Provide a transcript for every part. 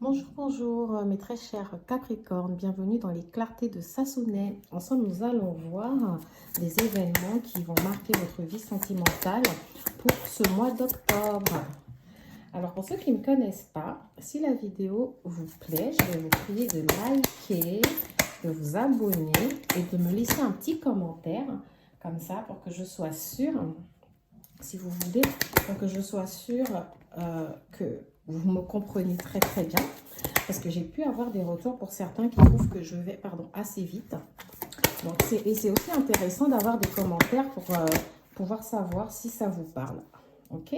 Bonjour, bonjour, mes très chers Capricornes, bienvenue dans les clartés de Sassonet. Ensemble, nous allons voir des événements qui vont marquer votre vie sentimentale pour ce mois d'octobre. Alors, pour ceux qui ne me connaissent pas, si la vidéo vous plaît, je vais vous prier de liker, de vous abonner et de me laisser un petit commentaire, comme ça, pour que je sois sûre, si vous voulez, pour que je sois sûre que vous me comprenez très très bien. Parce que j'ai pu avoir des retours pour certains qui trouvent que je vais assez vite. Donc, c'est aussi intéressant d'avoir des commentaires pour pouvoir savoir si ça vous parle. Ok?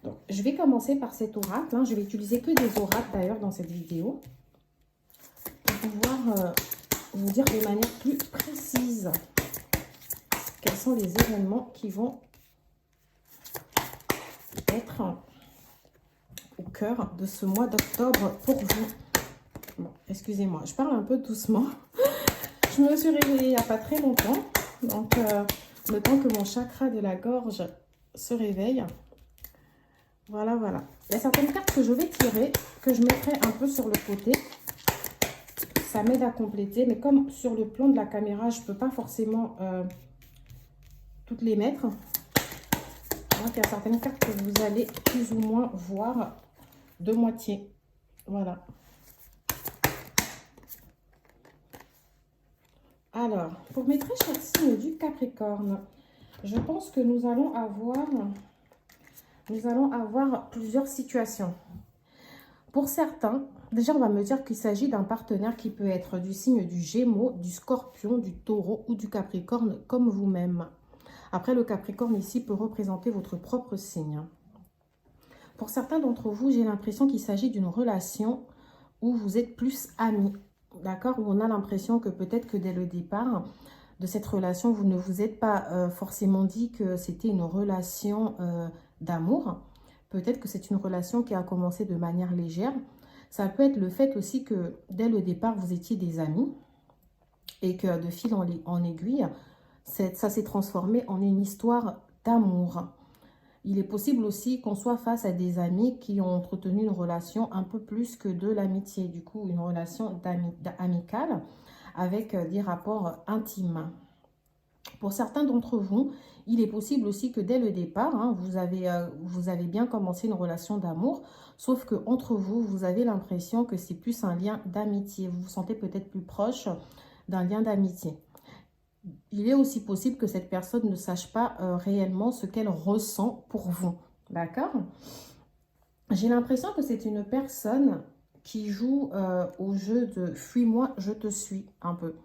Donc, je vais commencer par cet oracle. Je vais utiliser que des oracles d'ailleurs dans cette vidéo. Pour pouvoir vous dire de manière plus précise quels sont les événements qui vont être au cœur de ce mois d'octobre pour vous. Bon, excusez-moi, je parle un peu doucement. Je me suis réveillée il n'y a pas très longtemps. Donc, le temps que mon chakra de la gorge se réveille. Voilà, voilà. Il y a certaines cartes que je vais tirer, que je mettrai un peu sur le côté. Ça m'aide à compléter. Mais comme sur le plan de la caméra, je ne peux pas forcément toutes les mettre. Donc, il y a certaines cartes que vous allez plus ou moins voir de moitié. Voilà. Alors, pour mes très chers signes du Capricorne, je pense que nous allons avoir plusieurs situations. Pour certains, déjà on va me dire qu'il s'agit d'un partenaire qui peut être du signe du Gémeaux, du Scorpion, du Taureau ou du Capricorne comme vous-même. Après, le Capricorne ici peut représenter votre propre signe. Pour certains d'entre vous, j'ai l'impression qu'il s'agit d'une relation où vous êtes plus amis. D'accord? Où on a l'impression que peut-être que dès le départ de cette relation, vous ne vous êtes pas forcément dit que c'était une relation d'amour. Peut-être que c'est une relation qui a commencé de manière légère. Ça peut être le fait aussi que dès le départ, vous étiez des amis et que de fil en aiguille, ça s'est transformé en une histoire d'amour. Il est possible aussi qu'on soit face à des amis qui ont entretenu une relation un peu plus que de l'amitié. Du coup, une relation amicale avec des rapports intimes. Pour certains d'entre vous, il est possible aussi que dès le départ, vous avez bien commencé une relation d'amour, sauf que entre vous, vous avez l'impression que c'est plus un lien d'amitié. Vous vous sentez peut-être plus proche d'un lien d'amitié. Il est aussi possible que cette personne ne sache pas réellement ce qu'elle ressent pour vous. D'accord? J'ai l'impression que c'est une personne qui joue au jeu de « fuis-moi, je te suis » un peu.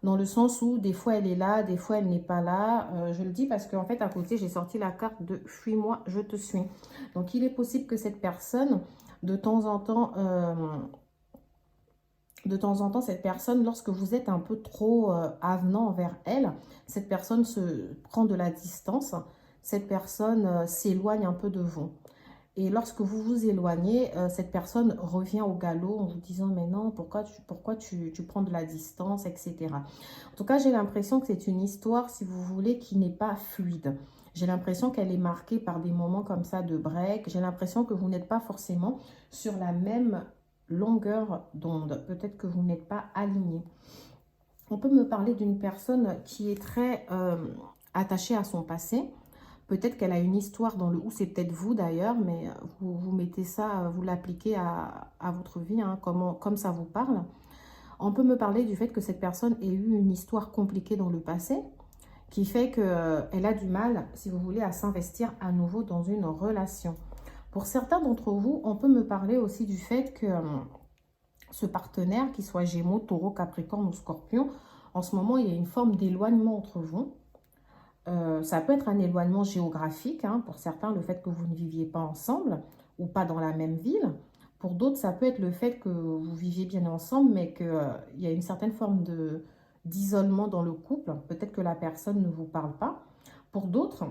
Dans le sens où des fois elle est là, des fois elle n'est pas là. Je le dis parce qu'en fait à côté j'ai sorti la carte de « fuis-moi, je te suis ». Donc il est possible que cette personne, de temps en temps, cette personne, lorsque vous êtes un peu trop avenant envers elle, cette personne se prend de la distance, cette personne s'éloigne un peu de vous. Et lorsque vous vous éloignez, cette personne revient au galop en vous disant « mais non, pourquoi tu prends de la distance, etc. » En tout cas, j'ai l'impression que c'est une histoire, si vous voulez, qui n'est pas fluide. J'ai l'impression qu'elle est marquée par des moments comme ça de break. J'ai l'impression que vous n'êtes pas forcément sur la même longueur d'onde. Peut-être que vous n'êtes pas aligné. On peut me parler d'une personne qui est très attachée à son passé. Peut-être qu'elle a une histoire dans le ou, c'est peut-être vous d'ailleurs, mais vous mettez ça, vous l'appliquez à votre vie, comme ça vous parle. On peut me parler du fait que cette personne ait eu une histoire compliquée dans le passé, qui fait qu'elle a du mal, si vous voulez, à s'investir à nouveau dans une relation. Pour certains d'entre vous, on peut me parler aussi du fait que ce partenaire, qu'il soit Gémeaux, Taureau, Capricorne ou Scorpion, en ce moment, il y a une forme d'éloignement entre vous. Ça peut être un éloignement géographique, pour certains, le fait que vous ne viviez pas ensemble ou pas dans la même ville. Pour d'autres, ça peut être le fait que vous viviez bien ensemble, mais qu'il y a une certaine forme d'isolement dans le couple. Peut-être que la personne ne vous parle pas. Pour d'autres,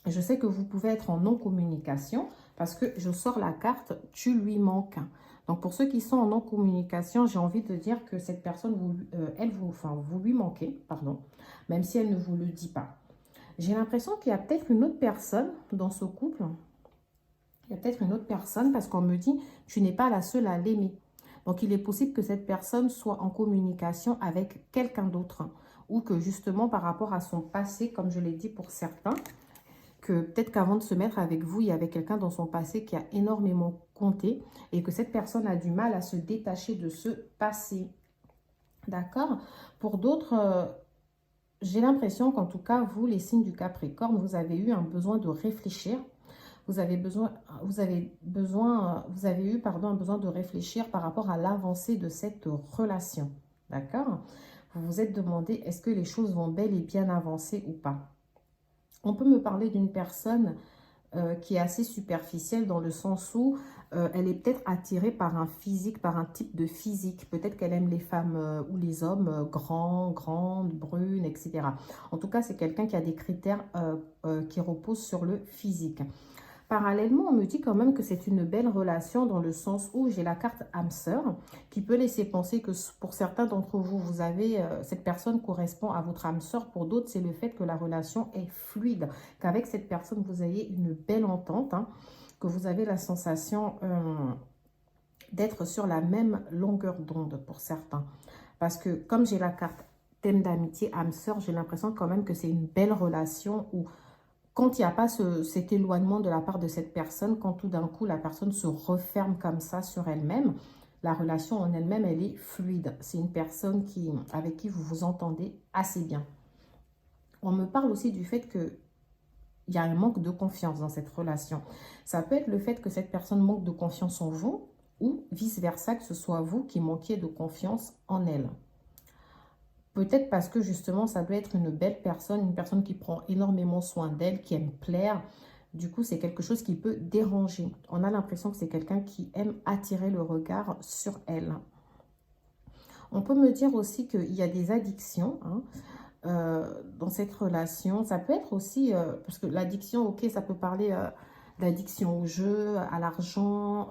je sais que vous pouvez être en non-communication parce que je sors la carte « tu lui manques ». Donc, pour ceux qui sont en non-communication, j'ai envie de dire que cette personne, vous lui manquez, pardon, même si elle ne vous le dit pas. J'ai l'impression qu'il y a peut-être une autre personne dans ce couple Il y a peut-être une autre personne parce qu'on me dit, tu n'es pas la seule à l'aimer. Donc, il est possible que cette personne soit en communication avec quelqu'un d'autre. Ou que justement, par rapport à son passé, comme je l'ai dit pour certains, que peut-être qu'avant de se mettre avec vous, il y avait quelqu'un dans son passé qui a énormément compté et que cette personne a du mal à se détacher de ce passé. D'accord? Pour d'autres, j'ai l'impression qu'en tout cas, vous, les signes du Capricorne, vous avez eu un besoin de réfléchir. Vous avez eu, pardon, un besoin de réfléchir par rapport à l'avancée de cette relation. D'accord? Vous vous êtes demandé, est-ce que les choses vont bel et bien avancer ou pas? On peut me parler d'une personne qui est assez superficielle dans le sens où elle est peut-être attirée par un physique, par un type de physique. Peut-être qu'elle aime les femmes ou les hommes grands, grandes, brunes, etc. En tout cas, c'est quelqu'un qui a des critères qui reposent sur le physique. Parallèlement, on me dit quand même que c'est une belle relation dans le sens où j'ai la carte âme sœur qui peut laisser penser que pour certains d'entre vous, vous avez cette personne correspond à votre âme sœur. Pour d'autres, c'est le fait que la relation est fluide, qu'avec cette personne, vous ayez une belle entente, hein, que vous avez la sensation d'être sur la même longueur d'onde pour certains. Parce que comme j'ai la carte thème d'amitié âme sœur, j'ai l'impression quand même que c'est une belle relation où quand il n'y a pas cet éloignement de la part de cette personne, quand tout d'un coup la personne se referme comme ça sur elle-même, la relation en elle-même, elle est fluide. C'est une personne avec qui vous vous entendez assez bien. On me parle aussi du fait qu'il y a un manque de confiance dans cette relation. Ça peut être le fait que cette personne manque de confiance en vous ou vice-versa, que ce soit vous qui manquiez de confiance en elle. Peut-être parce que justement, ça doit être une belle personne, une personne qui prend énormément soin d'elle, qui aime plaire. Du coup, c'est quelque chose qui peut déranger. On a l'impression que c'est quelqu'un qui aime attirer le regard sur elle. On peut me dire aussi qu'il y a des addictions hein, dans cette relation. Ça peut être aussi, parce que l'addiction, ok, ça peut parler d'addiction au jeu, à l'argent,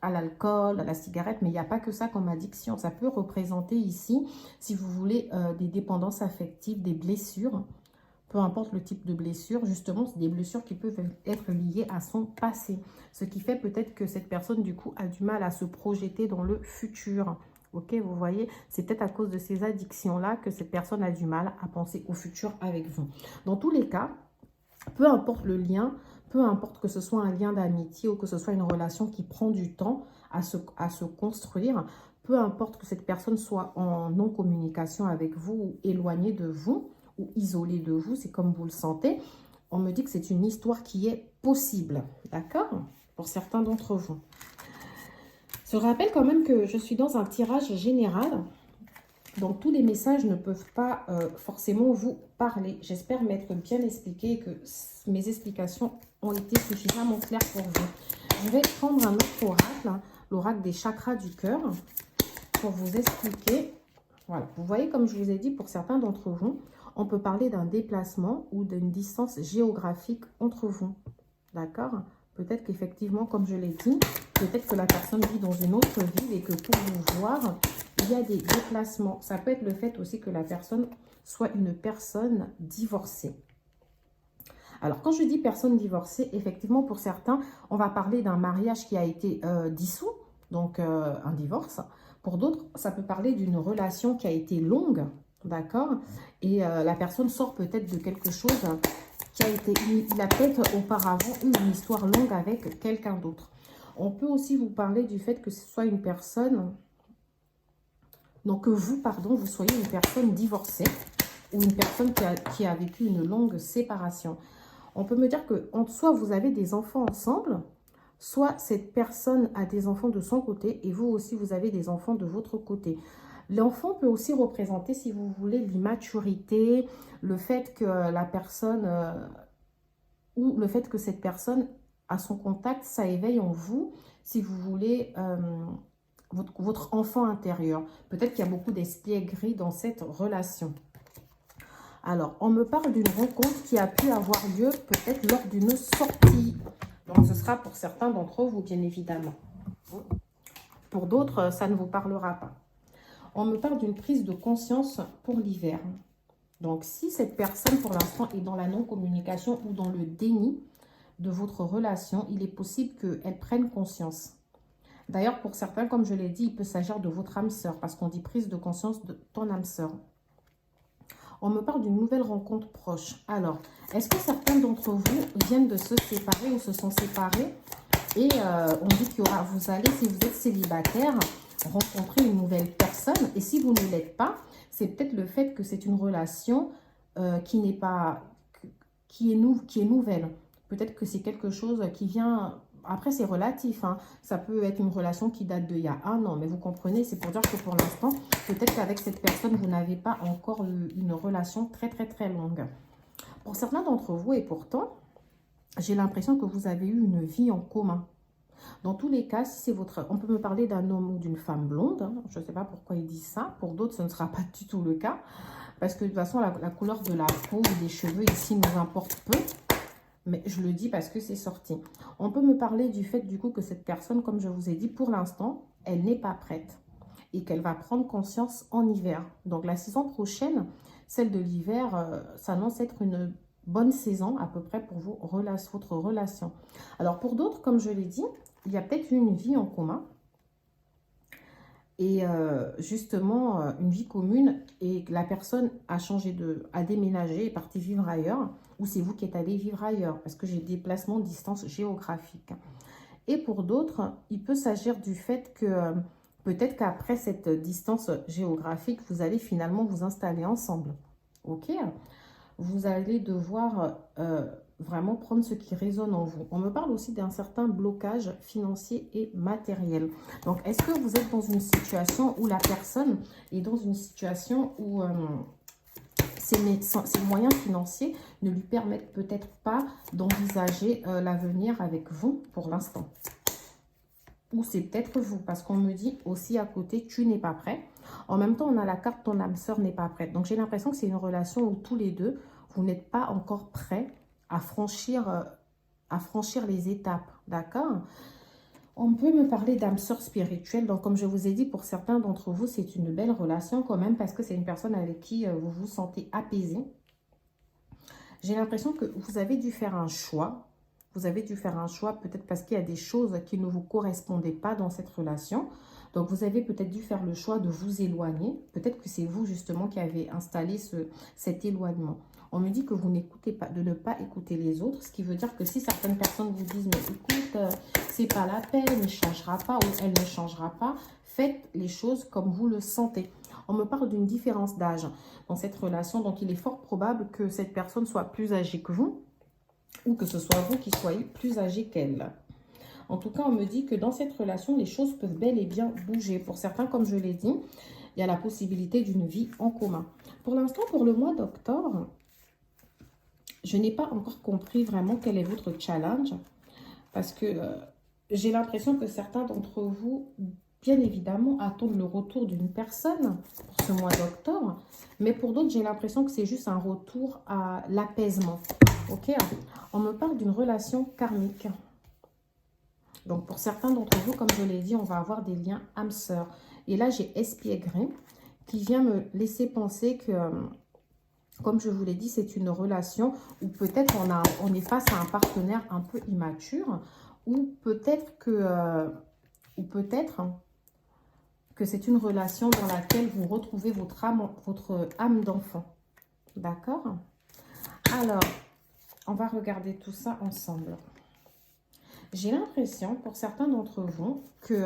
à l'alcool, à la cigarette, mais il n'y a pas que ça comme addiction. Ça peut représenter ici, si vous voulez, des dépendances affectives, des blessures, peu importe le type de blessure, justement, c'est des blessures qui peuvent être liées à son passé. Ce qui fait peut-être que cette personne, du coup, a du mal à se projeter dans le futur. Ok, vous voyez, c'est peut-être à cause de ces addictions-là que cette personne a du mal à penser au futur avec vous. Dans tous les cas, peu importe le lien, peu importe que ce soit un lien d'amitié ou que ce soit une relation qui prend du temps à se construire, peu importe que cette personne soit en non-communication avec vous ou éloignée de vous ou isolée de vous, c'est comme vous le sentez, on me dit que c'est une histoire qui est possible, d'accord? Pour certains d'entre vous. Je rappelle quand même que je suis dans un tirage général. Donc, tous les messages ne peuvent pas forcément vous parler. J'espère m'être bien expliqué et que mes explications ont été suffisamment claires pour vous. Je vais prendre un autre oracle, hein, l'oracle des chakras du cœur, pour vous expliquer. Voilà, vous voyez, comme je vous ai dit, pour certains d'entre vous, on peut parler d'un déplacement ou d'une distance géographique entre vous. D'accord? Peut-être qu'effectivement, comme je l'ai dit, peut-être que la personne vit dans une autre ville et que pour vous voir, il y a des déplacements. Ça peut être le fait aussi que la personne soit une personne divorcée. Alors, quand je dis personne divorcée, effectivement, pour certains, on va parler d'un mariage qui a été dissous, donc un divorce. Pour d'autres, ça peut parler d'une relation qui a été longue, d'accord? Et la personne sort peut-être de quelque chose qui a été... Il a peut-être auparavant eu une histoire longue avec quelqu'un d'autre. On peut aussi vous parler du fait que ce soit une personne... Donc que vous, pardon, vous soyez une personne divorcée ou une personne qui a vécu une longue séparation. On peut me dire que soit vous avez des enfants ensemble, soit cette personne a des enfants de son côté et vous aussi, vous avez des enfants de votre côté. L'enfant peut aussi représenter, si vous voulez, l'immaturité, le fait que la personne, ou le fait que cette personne, à son contact, ça éveille en vous, si vous voulez... votre enfant intérieur. Peut-être qu'il y a beaucoup d'espièglerie dans cette relation. Alors, on me parle d'une rencontre qui a pu avoir lieu peut-être lors d'une sortie. Donc, ce sera pour certains d'entre vous, bien évidemment. Pour d'autres, ça ne vous parlera pas. On me parle d'une prise de conscience pour l'hiver. Donc, si cette personne, pour l'instant, est dans la non-communication ou dans le déni, de votre relation, il est possible qu'elle prenne conscience. D'ailleurs, pour certains, comme je l'ai dit, il peut s'agir de votre âme sœur, parce qu'on dit prise de conscience de ton âme sœur. On me parle d'une nouvelle rencontre proche. Alors, est-ce que certains d'entre vous viennent de se séparer ou se sont séparés? Et on dit qu'il y aura, vous allez, si vous êtes célibataire, rencontrer une nouvelle personne. Et si vous ne l'êtes pas, c'est peut-être le fait que c'est une relation qui n'est pas, qui est nouvelle. Peut-être que c'est quelque chose qui vient... Après, c'est relatif, hein. Ça peut être une relation qui date d'il y a 1 an. Mais vous comprenez, c'est pour dire que pour l'instant, peut-être qu'avec cette personne, vous n'avez pas encore eu une relation très, très, très longue. Pour certains d'entre vous, et pourtant, j'ai l'impression que vous avez eu une vie en commun. Dans tous les cas, si c'est votre... On peut me parler d'un homme ou d'une femme blonde. Hein. Je ne sais pas pourquoi il dit ça. Pour d'autres, ce ne sera pas du tout le cas. Parce que de toute façon, la couleur de la peau ou des cheveux ici nous importe peu. Mais je le dis parce que c'est sorti. On peut me parler du fait du coup que cette personne, comme je vous ai dit, pour l'instant, elle n'est pas prête. Et qu'elle va prendre conscience en hiver. Donc la saison prochaine, celle de l'hiver, s'annonce être une bonne saison à peu près pour votre relation. Alors pour d'autres, comme je l'ai dit, il y a peut-être une vie en commun. Et justement, une vie commune et que la personne a a déménagé, est partie vivre ailleurs, ou c'est vous qui êtes allé vivre ailleurs, parce que j'ai des déplacements de distance géographique. Et pour d'autres, il peut s'agir du fait que peut-être qu'après cette distance géographique, vous allez finalement vous installer ensemble. Ok? Vous allez devoir vraiment prendre ce qui résonne en vous. On me parle aussi d'un certain blocage financier et matériel. Donc, est-ce que vous êtes dans une situation où la personne est dans une situation où ses moyens financiers ne lui permettent peut-être pas d'envisager l'avenir avec vous pour l'instant? Ou c'est peut-être vous, parce qu'on me dit aussi à côté, tu n'es pas prêt. En même temps, on a la carte, ton âme sœur n'est pas prête. Donc, j'ai l'impression que c'est une relation où tous les deux, vous n'êtes pas encore prêts à franchir les étapes, d'accord? On peut me parler d'âme sœur spirituelle. Donc, comme je vous ai dit, pour certains d'entre vous, c'est une belle relation quand même, parce que c'est une personne avec qui vous vous sentez apaisé. J'ai l'impression que vous avez dû faire un choix. Vous avez dû faire un choix peut-être parce qu'il y a des choses qui ne vous correspondaient pas dans cette relation. Donc, vous avez peut-être dû faire le choix de vous éloigner. Peut-être que c'est vous justement qui avez installé cet éloignement. On me dit que vous n'écoutez pas, de ne pas écouter les autres. Ce qui veut dire que si certaines personnes vous disent « Mais écoute, c'est pas la peine, il ne changera pas » ou « Elle ne changera pas », faites les choses comme vous le sentez. On me parle d'une différence d'âge dans cette relation. Donc, il est fort probable que cette personne soit plus âgée que vous ou que ce soit vous qui soyez plus âgé qu'elle. En tout cas, on me dit que dans cette relation, les choses peuvent bel et bien bouger. Pour certains, comme je l'ai dit, il y a la possibilité d'une vie en commun. Pour l'instant, pour le mois d'octobre, je n'ai pas encore compris vraiment quel est votre challenge. Parce que j'ai l'impression que certains d'entre vous, bien évidemment, attendent le retour d'une personne pour ce mois d'octobre. Mais pour d'autres, j'ai l'impression que c'est juste un retour à l'apaisement. Ok, on me parle d'une relation karmique. Donc, pour certains d'entre vous, comme je l'ai dit, on va avoir des liens âme-sœur. Et là, j'ai espiègré qui vient me laisser penser que, comme je vous l'ai dit, c'est une relation où peut-être on est face à un partenaire un peu immature ou peut-être que c'est une relation dans laquelle vous retrouvez votre âme d'enfant. D'accord? Alors, on va regarder tout ça ensemble. J'ai l'impression, pour certains d'entre vous, qu'il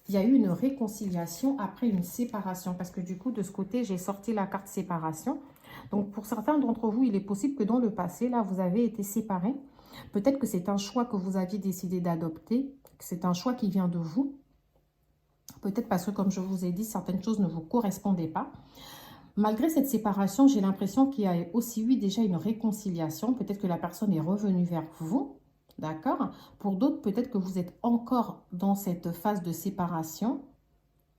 y a eu une réconciliation après une séparation. Parce que du coup, de ce côté, j'ai sorti la carte séparation. Donc, pour certains d'entre vous, il est possible que dans le passé, là, vous avez été séparés. Peut-être que c'est un choix que vous aviez décidé d'adopter, que c'est un choix qui vient de vous. Peut-être parce que, comme je vous ai dit, certaines choses ne vous correspondaient pas. Malgré cette séparation, j'ai l'impression qu'il y a aussi eu déjà une réconciliation. Peut-être que la personne est revenue vers vous, d'accord? Pour d'autres, peut-être que vous êtes encore dans cette phase de séparation,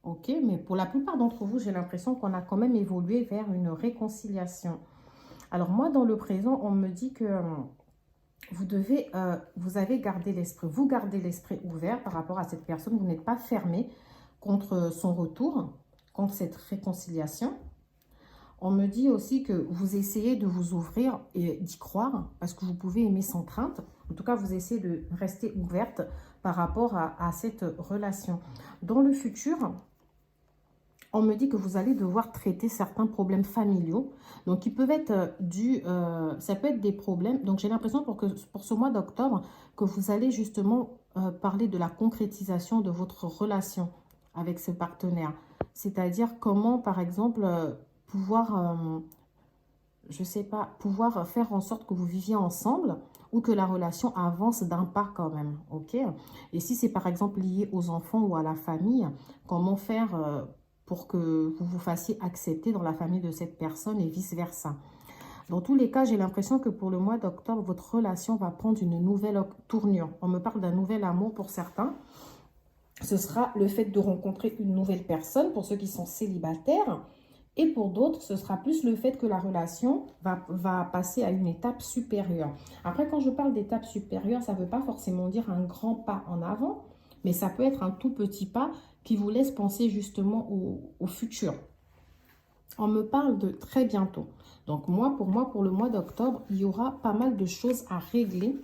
ok? Mais pour la plupart d'entre vous, j'ai l'impression qu'on a quand même évolué vers une réconciliation. Alors moi, dans le présent, on me dit que vous avez gardé l'esprit, vous gardez l'esprit ouvert par rapport à cette personne. Vous n'êtes pas fermé contre son retour, contre cette réconciliation. On me dit aussi que vous essayez de vous ouvrir et d'y croire parce que vous pouvez aimer sans crainte. En tout cas, vous essayez de rester ouverte par rapport à cette relation. Dans le futur, on me dit que vous allez devoir traiter certains problèmes familiaux. Donc, ils peuvent être dus, ça peut être des problèmes. Donc, j'ai l'impression pour ce mois d'octobre que vous allez justement parler de la concrétisation de votre relation avec ce partenaire. C'est-à-dire comment, par exemple, pouvoir, je sais pas, pouvoir faire en sorte que vous viviez ensemble ou que la relation avance d'un pas quand même, ok? Et si c'est par exemple lié aux enfants ou à la famille, comment faire pour que vous vous fassiez accepter dans la famille de cette personne et vice-versa. Dans tous les cas, j'ai l'impression que pour le mois d'octobre, votre relation va prendre une nouvelle tournure. On me parle d'un nouvel amour pour certains. Ce sera le fait de rencontrer une nouvelle personne pour ceux qui sont célibataires. Et pour d'autres, ce sera plus le fait que la relation va passer à une étape supérieure. Après, quand je parle d'étape supérieure, ça ne veut pas forcément dire un grand pas en avant, mais ça peut être un tout petit pas qui vous laisse penser justement au futur. On me parle de très bientôt. Donc pour le mois d'octobre, il y aura pas mal de choses à régler.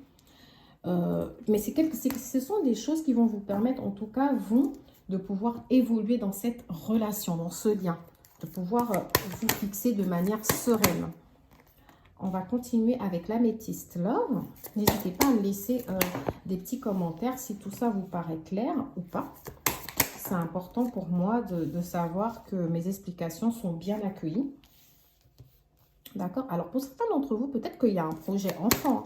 Mais ce sont des choses qui vont vous permettre, en tout cas, vous, de pouvoir évoluer dans cette relation, dans ce lien, de pouvoir vous fixer de manière sereine. On va continuer avec l'améthyste love. N'hésitez pas à me laisser des petits commentaires si tout ça vous paraît clair ou pas. C'est important pour moi de savoir que mes explications sont bien accueillies. D'accord? Alors, pour certains d'entre vous, peut-être qu'il y a un projet enfant.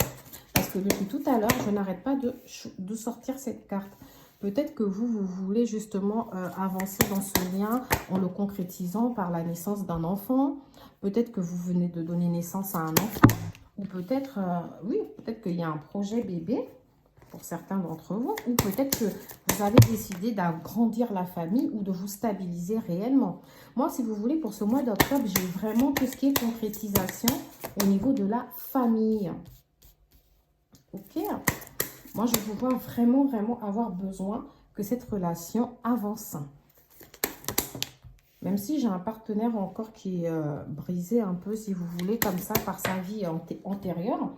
Parce que depuis tout à l'heure, je n'arrête pas de sortir cette carte. Peut-être que vous voulez justement avancer dans ce lien en le concrétisant par la naissance d'un enfant. Peut-être que vous venez de donner naissance à un enfant. Ou peut-être, oui, peut-être qu'il y a un projet bébé pour certains d'entre vous. Ou peut-être que vous avez décidé d'agrandir la famille ou de vous stabiliser réellement. Moi, si vous voulez, pour ce mois d'octobre, j'ai vraiment tout ce qui est concrétisation au niveau de la famille. Ok? Moi, je vous vois vraiment avoir besoin que cette relation avance. Même si j'ai un partenaire encore qui est brisé un peu, si vous voulez, comme ça, par sa vie antérieure.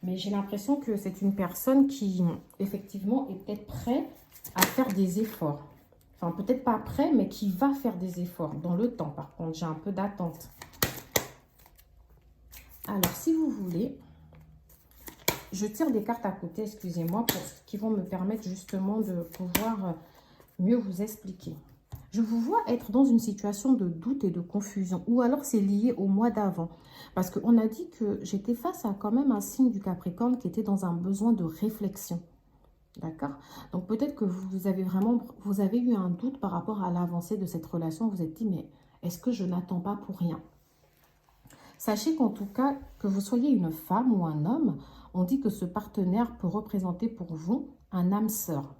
Mais j'ai l'impression que c'est une personne qui, effectivement, est peut-être prête à faire des efforts. Enfin, peut-être pas prêt, mais qui va faire des efforts dans le temps. Par contre, j'ai un peu d'attente. Alors, si vous voulez... Je tire des cartes à côté, excusez-moi, qui vont me permettre justement de pouvoir mieux vous expliquer. Je vous vois être dans une situation de doute et de confusion. Ou alors c'est lié au mois d'avant. Parce qu'on a dit que j'étais face à quand même un signe du Capricorne qui était dans un besoin de réflexion. D'accord? Donc peut-être que vous avez eu un doute par rapport à l'avancée de cette relation. Vous vous êtes dit, mais est-ce que je n'attends pas pour rien? Sachez qu'en tout cas, que vous soyez une femme ou un homme, on dit que ce partenaire peut représenter pour vous un âme sœur.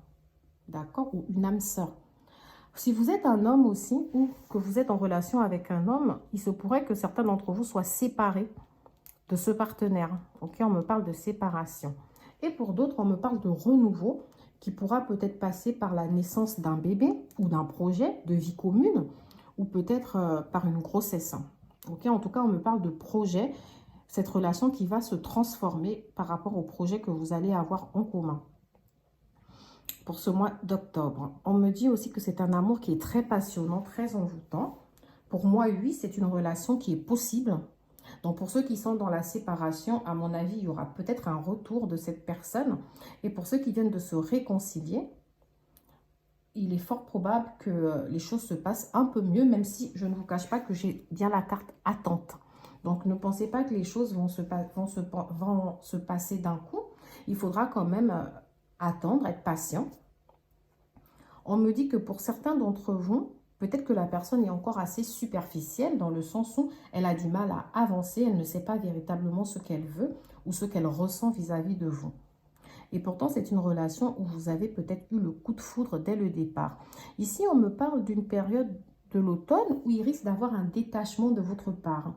D'accord? Ou une âme sœur. Si vous êtes un homme aussi, ou que vous êtes en relation avec un homme, il se pourrait que certains d'entre vous soient séparés de ce partenaire. Ok? On me parle de séparation. Et pour d'autres, on me parle de renouveau, qui pourra peut-être passer par la naissance d'un bébé ou d'un projet de vie commune, ou peut-être par une grossesse. Ok, en tout cas, on me parle de projet, cette relation qui va se transformer par rapport au projet que vous allez avoir en commun. Pour ce mois d'octobre, on me dit aussi que c'est un amour qui est très passionnant, très envoûtant. Pour moi, oui, c'est une relation qui est possible. Donc, pour ceux qui sont dans la séparation, à mon avis, il y aura peut-être un retour de cette personne. Et pour ceux qui viennent de se réconcilier, il est fort probable que les choses se passent un peu mieux, même si je ne vous cache pas que j'ai bien la carte attente. Donc, ne pensez pas que les choses vont se passer d'un coup. Il faudra quand même attendre, être patient. On me dit que pour certains d'entre vous, peut-être que la personne est encore assez superficielle dans le sens où elle a du mal à avancer, elle ne sait pas véritablement ce qu'elle veut ou ce qu'elle ressent vis-à-vis de vous. Et pourtant, c'est une relation où vous avez peut-être eu le coup de foudre dès le départ. Ici, on me parle d'une période de l'automne où il risque d'avoir un détachement de votre part.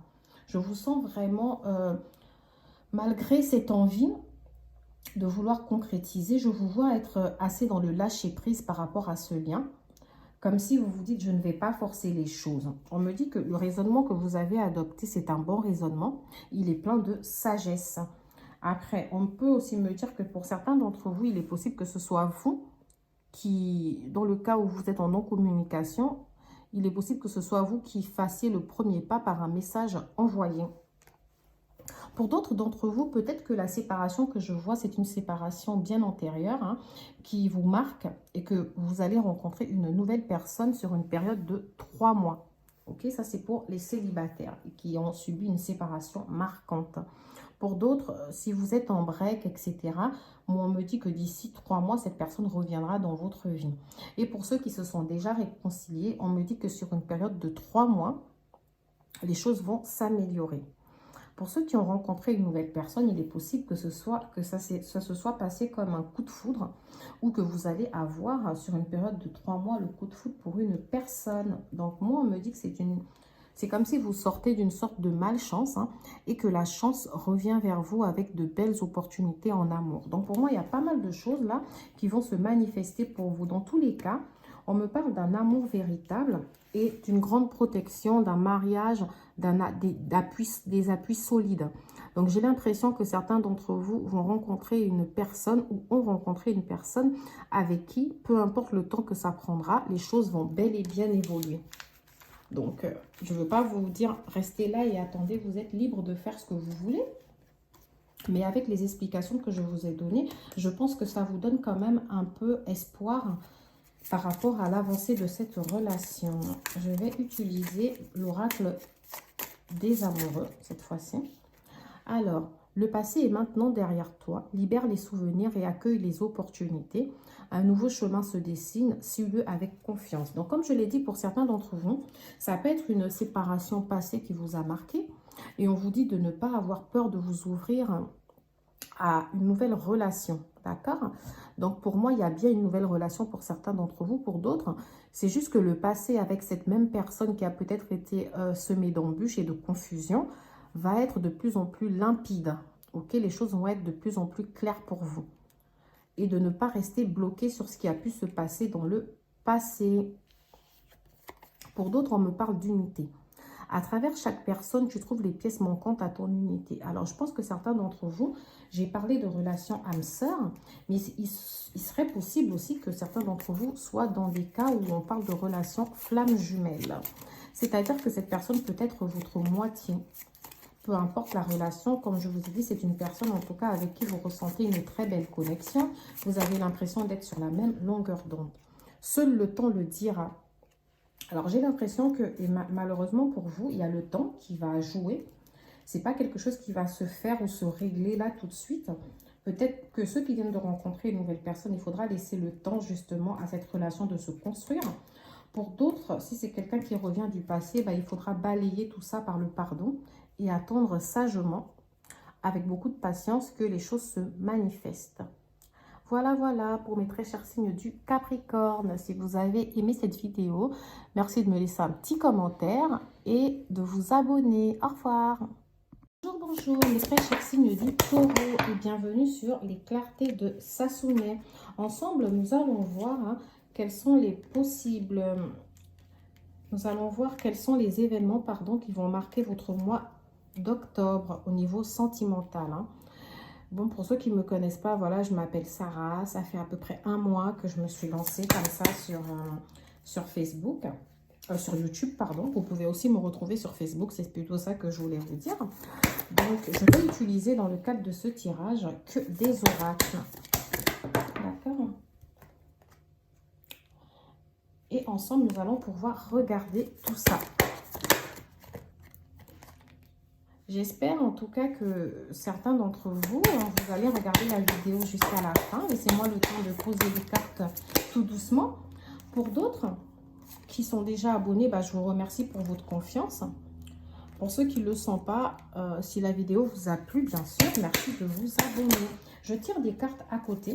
Je vous sens vraiment, malgré cette envie de vouloir concrétiser, je vous vois être assez dans le lâcher-prise par rapport à ce lien. Comme si vous vous dites, je ne vais pas forcer les choses. On me dit que le raisonnement que vous avez adopté, c'est un bon raisonnement. Il est plein de sagesse. Après, on peut aussi me dire que pour certains d'entre vous, il est possible que ce soit vous qui, dans le cas où vous êtes en non-communication, il est possible que ce soit vous qui fassiez le premier pas par un message envoyé. Pour d'autres d'entre vous, peut-être que la séparation que je vois, c'est une séparation bien antérieure hein, qui vous marque et que vous allez rencontrer une nouvelle personne sur une période de 3 mois. Ok, ça c'est pour les célibataires qui ont subi une séparation marquante. Pour d'autres, si vous êtes en break, etc., moi on me dit que d'ici 3 mois, cette personne reviendra dans votre vie. Et pour ceux qui se sont déjà réconciliés, on me dit que sur une période de 3 mois, les choses vont s'améliorer. Pour ceux qui ont rencontré une nouvelle personne, il est possible que ça se soit passé comme un coup de foudre ou que vous allez avoir sur une période de 3 mois le coup de foudre pour une personne. Donc moi, on me dit que c'est comme si vous sortez d'une sorte de malchance hein, et que la chance revient vers vous avec de belles opportunités en amour. Donc pour moi, il y a pas mal de choses là qui vont se manifester pour vous. Dans tous les cas, on me parle d'un amour véritable et d'une grande protection, d'un mariage, des appuis solides. Donc, j'ai l'impression que certains d'entre vous vont rencontrer une personne ou ont rencontré une personne avec qui, peu importe le temps que ça prendra, les choses vont bel et bien évoluer. Donc, je ne veux pas vous dire, restez là et attendez, vous êtes libre de faire ce que vous voulez. Mais avec les explications que je vous ai données, je pense que ça vous donne quand même un peu espoir par rapport à l'avancée de cette relation. Je vais utiliser l'oracle des amoureux cette fois-ci. Alors, le passé est maintenant derrière toi. Libère les souvenirs et accueille les opportunités. Un nouveau chemin se dessine, suis-le avec confiance. Donc, comme je l'ai dit pour certains d'entre vous, ça peut être une séparation passée qui vous a marqué. Et on vous dit de ne pas avoir peur de vous ouvrir à une nouvelle relation. D'accord? Donc, pour moi, il y a bien une nouvelle relation pour certains d'entre vous. Pour d'autres, c'est juste que le passé avec cette même personne qui a peut-être été semé d'embûches et de confusion va être de plus en plus limpide. Ok? Les choses vont être de plus en plus claires pour vous. Et de ne pas rester bloqué sur ce qui a pu se passer dans le passé. Pour d'autres, on me parle d'unité. À travers chaque personne, tu trouves les pièces manquantes à ton unité. Alors, je pense que certains d'entre vous, j'ai parlé de relations âme-sœur, mais il serait possible aussi que certains d'entre vous soient dans des cas où on parle de relations flammes jumelles. C'est-à-dire que cette personne peut être votre moitié. Peu importe la relation, comme je vous ai dit, c'est une personne en tout cas avec qui vous ressentez une très belle connexion. Vous avez l'impression d'être sur la même longueur d'onde. Seul le temps le dira. Alors, j'ai l'impression que, et malheureusement pour vous, il y a le temps qui va jouer. Ce n'est pas quelque chose qui va se faire ou se régler là tout de suite. Peut-être que ceux qui viennent de rencontrer une nouvelle personne, il faudra laisser le temps justement à cette relation de se construire. Pour d'autres, si c'est quelqu'un qui revient du passé, il faudra balayer tout ça par le pardon et attendre sagement, avec beaucoup de patience, que les choses se manifestent. Voilà pour mes très chers signes du Capricorne. Si vous avez aimé cette vidéo, merci de me laisser un petit commentaire et de vous abonner. Au revoir. Bonjour mes très chers signes du Taureau et bienvenue sur les clartés de Sassoumé. Ensemble, nous allons voir quels sont les possibles... Nous allons voir quels sont les événements qui vont marquer votre mois d'octobre au niveau sentimental. Bon, pour ceux qui ne me connaissent pas, voilà, je m'appelle Sarah. Ça fait à peu près 1 mois que je me suis lancée comme ça sur Facebook. Sur YouTube, pardon. Vous pouvez aussi me retrouver sur Facebook. C'est plutôt ça que je voulais vous dire. Donc, je vais utiliser dans le cadre de ce tirage que des oracles. D'accord? Et ensemble, nous allons pouvoir regarder tout ça. J'espère en tout cas que certains d'entre vous, vous allez regarder la vidéo jusqu'à la fin. Laissez-moi le temps de poser les cartes tout doucement. Pour d'autres qui sont déjà abonnés, je vous remercie pour votre confiance. Pour ceux qui ne le sont pas, si la vidéo vous a plu, bien sûr, merci de vous abonner. Je tire des cartes à côté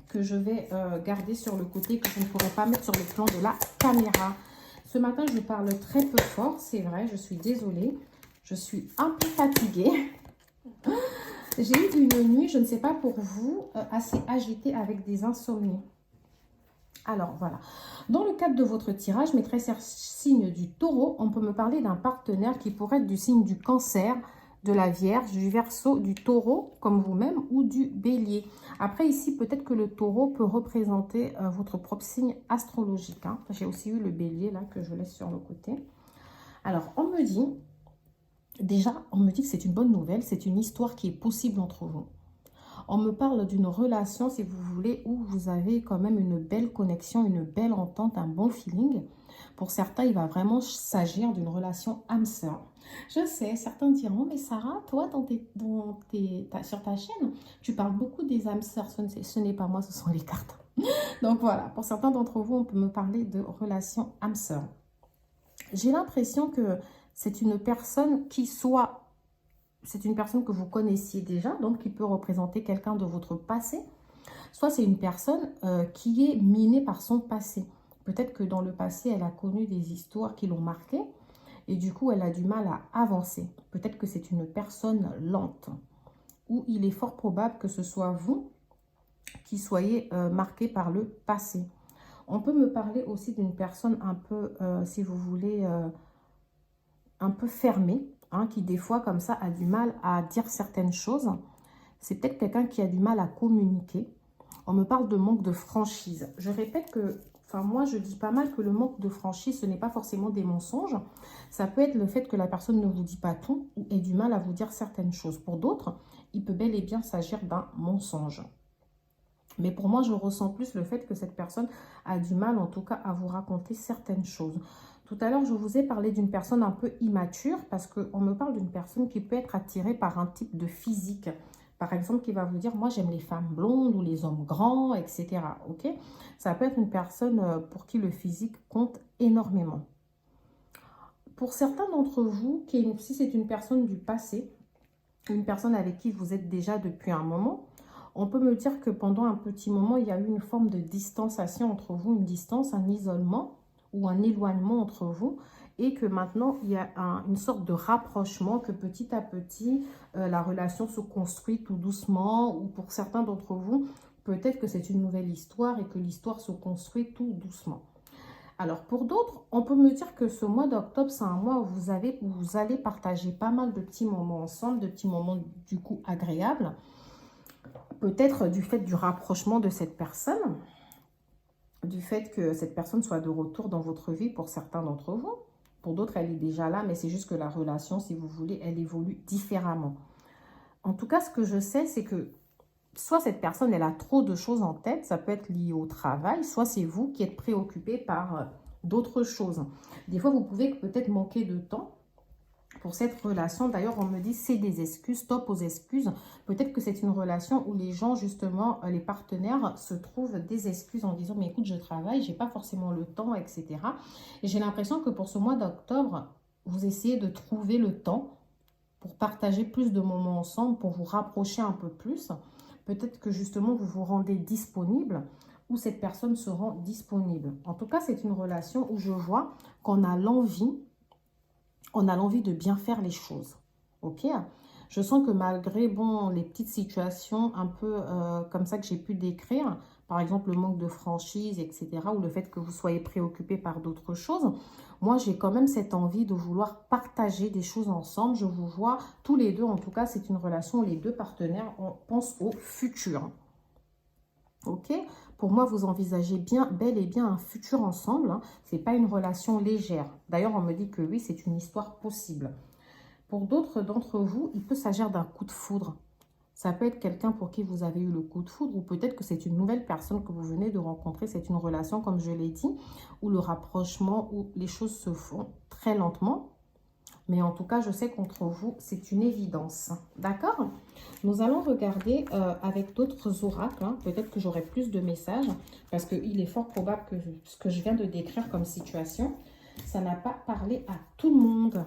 que je vais garder sur le côté, que je ne pourrai pas mettre sur le plan de la caméra. Ce matin, je parle très peu fort, c'est vrai, je suis désolée. Je suis un peu fatiguée. J'ai eu une nuit, je ne sais pas pour vous, assez agitée avec des insomnies. Alors, voilà. Dans le cadre de votre tirage, mes très chers signes du taureau, on peut me parler d'un partenaire qui pourrait être du signe du cancer, de la Vierge, du Verseau, du taureau, comme vous-même, ou du bélier. Après, ici, peut-être que le taureau peut représenter votre propre signe astrologique. Hein. J'ai aussi eu le bélier, là, que je laisse sur le côté. Alors, on me dit, déjà, on me dit que c'est une bonne nouvelle, c'est une histoire qui est possible entre vous. On me parle d'une relation, si vous voulez, où vous avez quand même une belle connexion, une belle entente, un bon feeling. Pour certains, il va vraiment s'agir d'une relation âme-sœur. Je sais, certains diront, mais Sarah, toi, sur ta chaîne, tu parles beaucoup des âmes sœurs. Ce n'est pas moi, ce sont les cartes. Donc voilà, pour certains d'entre vous, on peut me parler de relation âme-sœur. J'ai l'impression que c'est une personne c'est une personne que vous connaissiez déjà, donc qui peut représenter quelqu'un de votre passé. Soit c'est une personne qui est minée par son passé. Peut-être que dans le passé, elle a connu des histoires qui l'ont marquée et du coup, elle a du mal à avancer. Peut-être que c'est une personne lente ou il est fort probable que ce soit vous qui soyez marqué par le passé. On peut me parler aussi d'une personne un peu, si vous voulez, un peu fermée, hein, qui des fois comme ça a du mal à dire certaines choses. C'est peut-être quelqu'un qui a du mal à communiquer. On me parle de manque de franchise. Je répète que, enfin moi je dis pas mal que le manque de franchise, ce n'est pas forcément des mensonges. Ça peut être le fait que la personne ne vous dit pas tout ou ait du mal à vous dire certaines choses. Pour d'autres, il peut bel et bien s'agir d'un mensonge. Mais pour moi, je ressens plus le fait que cette personne a du mal, en tout cas, à vous raconter certaines choses. Tout à l'heure, je vous ai parlé d'une personne un peu immature parce qu'on me parle d'une personne qui peut être attirée par un type de physique. Par exemple, qui va vous dire, moi, j'aime les femmes blondes ou les hommes grands, etc. Ok? Ça peut être une personne pour qui le physique compte énormément. Pour certains d'entre vous, si c'est une personne du passé, une personne avec qui vous êtes déjà depuis un moment, on peut me dire que pendant un petit moment, il y a eu une forme de distanciation entre vous, une distance, un isolement ou un éloignement entre vous et que maintenant, il y a une sorte de rapprochement, que petit à petit, la relation se construit tout doucement ou pour certains d'entre vous, peut-être que c'est une nouvelle histoire et que l'histoire se construit tout doucement. Alors, pour d'autres, on peut me dire que ce mois d'octobre, c'est un mois où vous allez partager pas mal de petits moments ensemble, de petits moments du coup agréables. Peut-être du fait du rapprochement de cette personne, du fait que cette personne soit de retour dans votre vie pour certains d'entre vous. Pour d'autres, elle est déjà là, mais c'est juste que la relation, si vous voulez, elle évolue différemment. En tout cas, ce que je sais, c'est que soit cette personne, elle a trop de choses en tête, ça peut être lié au travail, soit c'est vous qui êtes préoccupé par d'autres choses. Des fois, vous pouvez peut-être manquer de temps pour cette relation. D'ailleurs, on me dit c'est des excuses, stop aux excuses. Peut-être que c'est une relation où les gens, justement, les partenaires se trouvent des excuses en disant mais écoute, je travaille, j'ai pas forcément le temps, etc. Et j'ai l'impression que pour ce mois d'octobre, vous essayez de trouver le temps pour partager plus de moments ensemble, pour vous rapprocher un peu plus. Peut-être que justement, vous vous rendez disponible ou cette personne se rend disponible. En tout cas, c'est une relation où je vois qu'on a l'envie de bien faire les choses. Ok? Je sens que malgré bon, les petites situations un peu comme ça que j'ai pu décrire, par exemple le manque de franchise, etc., ou le fait que vous soyez préoccupé par d'autres choses, moi j'ai quand même cette envie de vouloir partager des choses ensemble. Je vous vois tous les deux, en tout cas c'est une relation où les deux partenaires pensent au futur. Ok? Pour moi, vous envisagez bel et bien un futur ensemble. Hein. Ce n'est pas une relation légère. D'ailleurs, on me dit que oui, c'est une histoire possible. Pour d'autres d'entre vous, il peut s'agir d'un coup de foudre. Ça peut être quelqu'un pour qui vous avez eu le coup de foudre ou peut-être que c'est une nouvelle personne que vous venez de rencontrer. C'est une relation, comme je l'ai dit, où le rapprochement, où les choses se font très lentement. Mais en tout cas, je sais qu'entre vous, c'est une évidence. D'accord? Nous allons regarder avec d'autres oracles. Hein. Peut-être que j'aurai plus de messages parce qu'il est fort probable que ce que je viens de décrire comme situation, ça n'a pas parlé à tout le monde.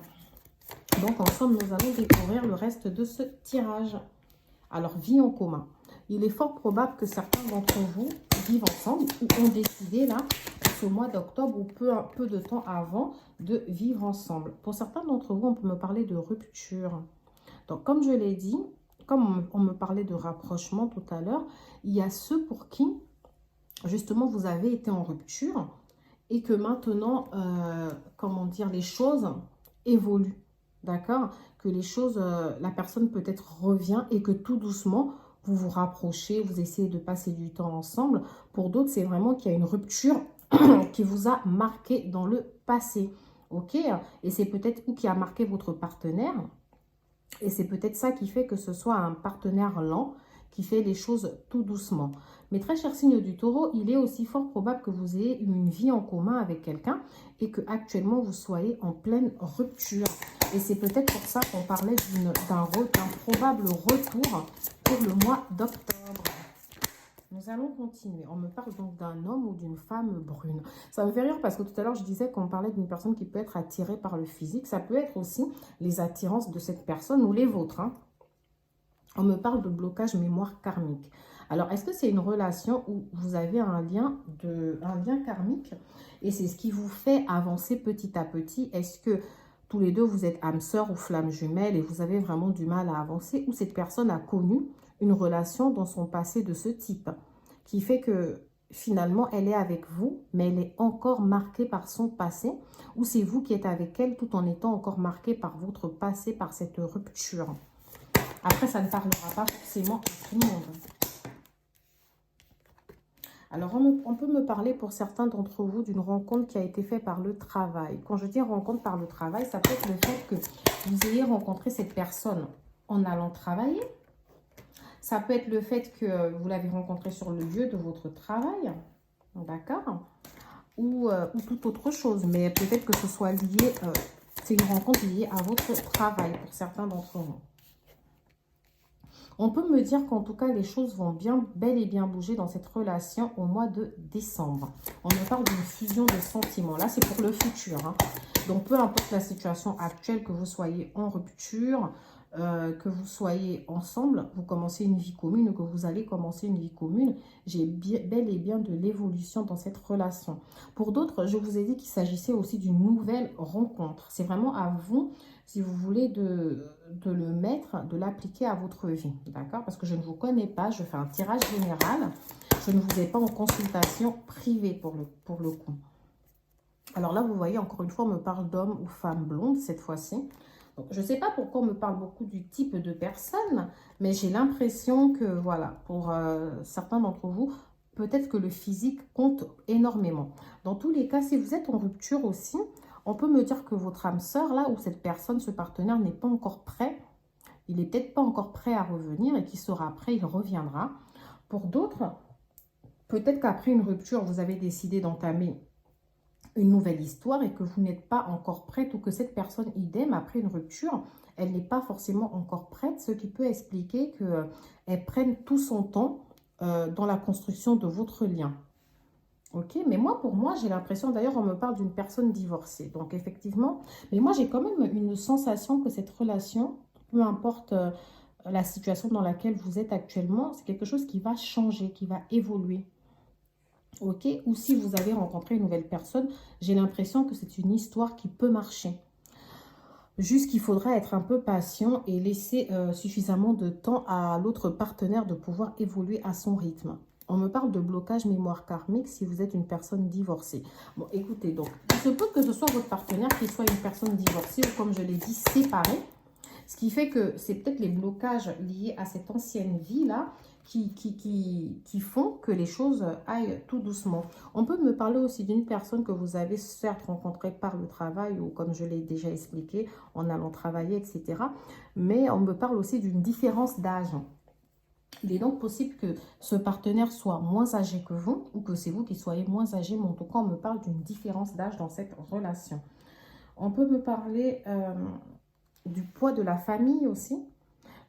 Donc, ensemble, nous allons découvrir le reste de ce tirage. Alors, vie en commun. Il est fort probable que certains d'entre vous vivent ensemble ou ont décidé là, ce mois d'octobre ou peu de temps avant, de vivre ensemble. Pour certains d'entre vous, on peut me parler de rupture. Donc, comme je l'ai dit, comme on me parlait de rapprochement tout à l'heure, il y a ceux pour qui justement, vous avez été en rupture et que maintenant, comment dire, les choses évoluent, d'accord? Que les choses, la personne peut-être revient et que tout doucement, vous vous rapprochez, vous essayez de passer du temps ensemble. Pour d'autres, c'est vraiment qu'il y a une rupture qui vous a marqué dans le passé, ok? Et c'est peut-être ou qui a marqué votre partenaire. Et c'est peut-être ça qui fait que ce soit un partenaire lent qui fait les choses tout doucement. Mais très cher signe du taureau, il est aussi fort probable que vous ayez une vie en commun avec quelqu'un et que actuellement vous soyez en pleine rupture. Et c'est peut-être pour ça qu'on parlait d'un probable retour pour le mois d'octobre. Nous allons continuer. On me parle donc d'un homme ou d'une femme brune. Ça me fait rire parce que tout à l'heure, je disais qu'on parlait d'une personne qui peut être attirée par le physique. Ça peut être aussi les attirances de cette personne ou les vôtres, hein. On me parle de blocage mémoire karmique. Alors, est-ce que c'est une relation où vous avez un lien karmique et c'est ce qui vous fait avancer petit à petit? Est-ce que tous les deux, vous êtes âme sœur ou flamme jumelle et vous avez vraiment du mal à avancer, ou cette personne a connu une relation dans son passé de ce type qui fait que finalement, elle est avec vous, mais elle est encore marquée par son passé, ou c'est vous qui êtes avec elle tout en étant encore marqué par votre passé, par cette rupture. Après, ça ne parlera pas forcément à tout le monde. Alors, on peut me parler pour certains d'entre vous d'une rencontre qui a été faite par le travail. Quand je dis rencontre par le travail, ça peut être le fait que vous ayez rencontré cette personne en allant travailler. Ça peut être le fait que vous l'avez rencontré sur le lieu de votre travail, d'accord, ou toute autre chose. Mais peut-être que ce soit lié, c'est une rencontre liée à votre travail pour certains d'entre vous. On peut me dire qu'en tout cas, les choses vont bel et bien bouger dans cette relation au mois de décembre. On me parle d'une fusion de sentiments. Là, c'est pour le futur, hein. Donc, peu importe la situation actuelle, que vous soyez en rupture, que vous soyez ensemble, vous commencez une vie commune ou que vous allez commencer une vie commune, j'ai bel et bien de l'évolution dans cette relation. Pour d'autres, je vous ai dit qu'il s'agissait aussi d'une nouvelle rencontre. C'est vraiment à vous, si vous voulez, de le mettre, de l'appliquer à votre vie, d'accord? Parce que je ne vous connais pas, je fais un tirage général, je ne vous ai pas en consultation privée pour le coup. Alors là, vous voyez, encore une fois, on me parle d'homme ou femme blonde cette fois-ci. Donc, je ne sais pas pourquoi on me parle beaucoup du type de personne, mais j'ai l'impression que, voilà, pour certains d'entre vous, peut-être que le physique compte énormément. Dans tous les cas, si vous êtes en rupture aussi, on peut me dire que votre âme sœur, là, ou cette personne, ce partenaire n'est pas encore prêt. Il n'est peut-être pas encore prêt à revenir et qu'il sera prêt, il reviendra. Pour d'autres, peut-être qu'après une rupture, vous avez décidé d'entamer une nouvelle histoire et que vous n'êtes pas encore prête, ou que cette personne, idem, après une rupture, elle n'est pas forcément encore prête, ce qui peut expliquer qu'elle prenne tout son temps dans la construction de votre lien. Ok, mais moi, pour moi, j'ai l'impression, d'ailleurs, on me parle d'une personne divorcée. Donc, effectivement, mais moi, j'ai quand même une sensation que cette relation, peu importe la situation dans laquelle vous êtes actuellement, c'est quelque chose qui va changer, qui va évoluer. Ok, ou si vous avez rencontré une nouvelle personne, j'ai l'impression que c'est une histoire qui peut marcher. Juste qu'il faudra être un peu patient et laisser suffisamment de temps à l'autre partenaire de pouvoir évoluer à son rythme. On me parle de blocage mémoire karmique si vous êtes une personne divorcée. Bon, écoutez, donc, il se peut que ce soit votre partenaire qui soit une personne divorcée ou, comme je l'ai dit, séparée. Ce qui fait que c'est peut-être les blocages liés à cette ancienne vie-là qui font que les choses aillent tout doucement. On peut me parler aussi d'une personne que vous avez certes rencontrée par le travail ou, comme je l'ai déjà expliqué, en allant travailler, etc. Mais on me parle aussi d'une différence d'âge. Il est donc possible que ce partenaire soit moins âgé que vous ou que c'est vous qui soyez moins âgé, mais en tout cas, on me parle d'une différence d'âge dans cette relation. On peut me parler du poids de la famille aussi.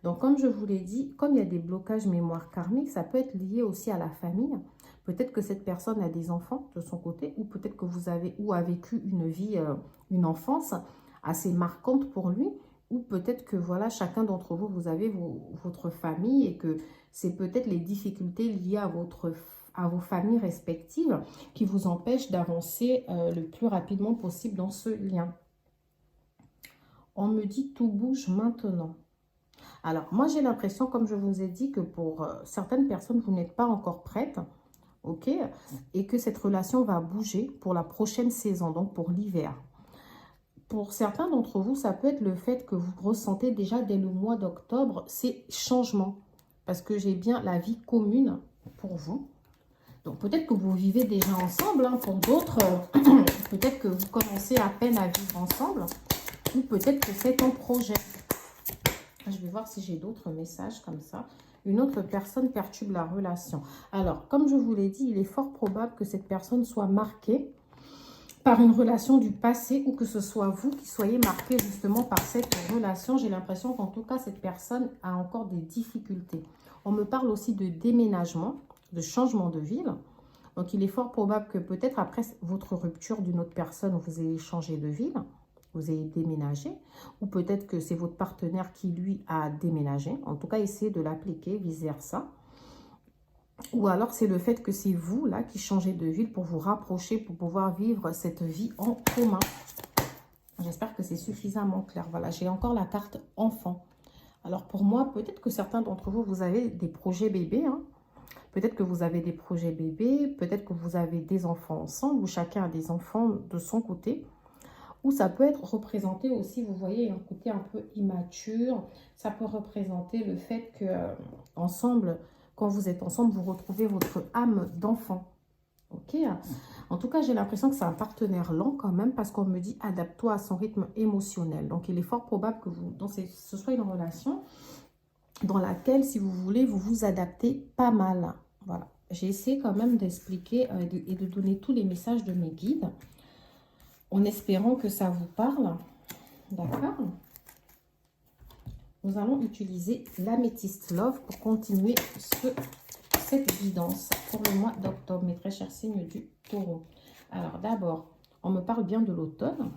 Donc, comme je vous l'ai dit, comme il y a des blocages mémoire karmiques, ça peut être lié aussi à la famille. Peut-être que cette personne a des enfants de son côté, ou peut-être que vous avez ou a vécu une vie, une enfance assez marquante pour lui, ou peut-être que voilà, chacun d'entre vous, vous avez votre famille et que c'est peut-être les difficultés liées à vos familles respectives qui vous empêchent d'avancer le plus rapidement possible dans ce lien. On me dit tout bouge maintenant. Alors, moi, j'ai l'impression, comme je vous ai dit, que pour certaines personnes, vous n'êtes pas encore prête. ok? Et que cette relation va bouger pour la prochaine saison, donc pour l'hiver. Pour certains d'entre vous, ça peut être le fait que vous ressentez déjà dès le mois d'octobre ces changements. Parce que j'ai bien la vie commune pour vous. Donc peut-être que vous vivez déjà ensemble, hein. Pour d'autres, peut-être que vous commencez à peine à vivre ensemble. Ou peut-être que c'est un projet. Je vais voir si j'ai d'autres messages comme ça. Une autre personne perturbe la relation. Alors, comme je vous l'ai dit, il est fort probable que cette personne soit marquée par une relation du passé ou que ce soit vous qui soyez marqué justement par cette relation. J'ai l'impression qu'en tout cas, cette personne a encore des difficultés. On me parle aussi de déménagement, de changement de ville. Donc, il est fort probable que peut-être après votre rupture d'une autre personne, vous ayez changé de ville, vous ayez déménagé. Ou peut-être que c'est votre partenaire qui, lui, a déménagé. En tout cas, essayez de l'appliquer, vice-versa. Ou alors, c'est le fait que c'est vous, là, qui changez de ville pour vous rapprocher, pour pouvoir vivre cette vie en commun. J'espère que c'est suffisamment clair. Voilà, j'ai encore la carte enfant. Alors, pour moi, peut-être que certains d'entre vous, vous avez des projets bébés, hein. Peut-être que vous avez des projets bébés, peut-être que vous avez des enfants ensemble, ou chacun a des enfants de son côté. Ou ça peut être représenté aussi, vous voyez, un côté un peu immature. Ça peut représenter le fait que ensemble, quand vous êtes ensemble, vous retrouvez votre âme d'enfant. Ok. En tout cas, j'ai l'impression que c'est un partenaire lent quand même parce qu'on me dit adapte-toi à son rythme émotionnel. Donc, il est fort probable que ce soit une relation dans laquelle, si vous voulez, vous vous adaptez pas mal. Voilà. J'ai essayé quand même d'expliquer et de donner tous les messages de mes guides en espérant que ça vous parle. D'accord? Nous allons utiliser l'améthyste love pour continuer cette guidance pour le mois d'octobre, mes très chers signes du taureau. Alors d'abord, on me parle bien de l'automne.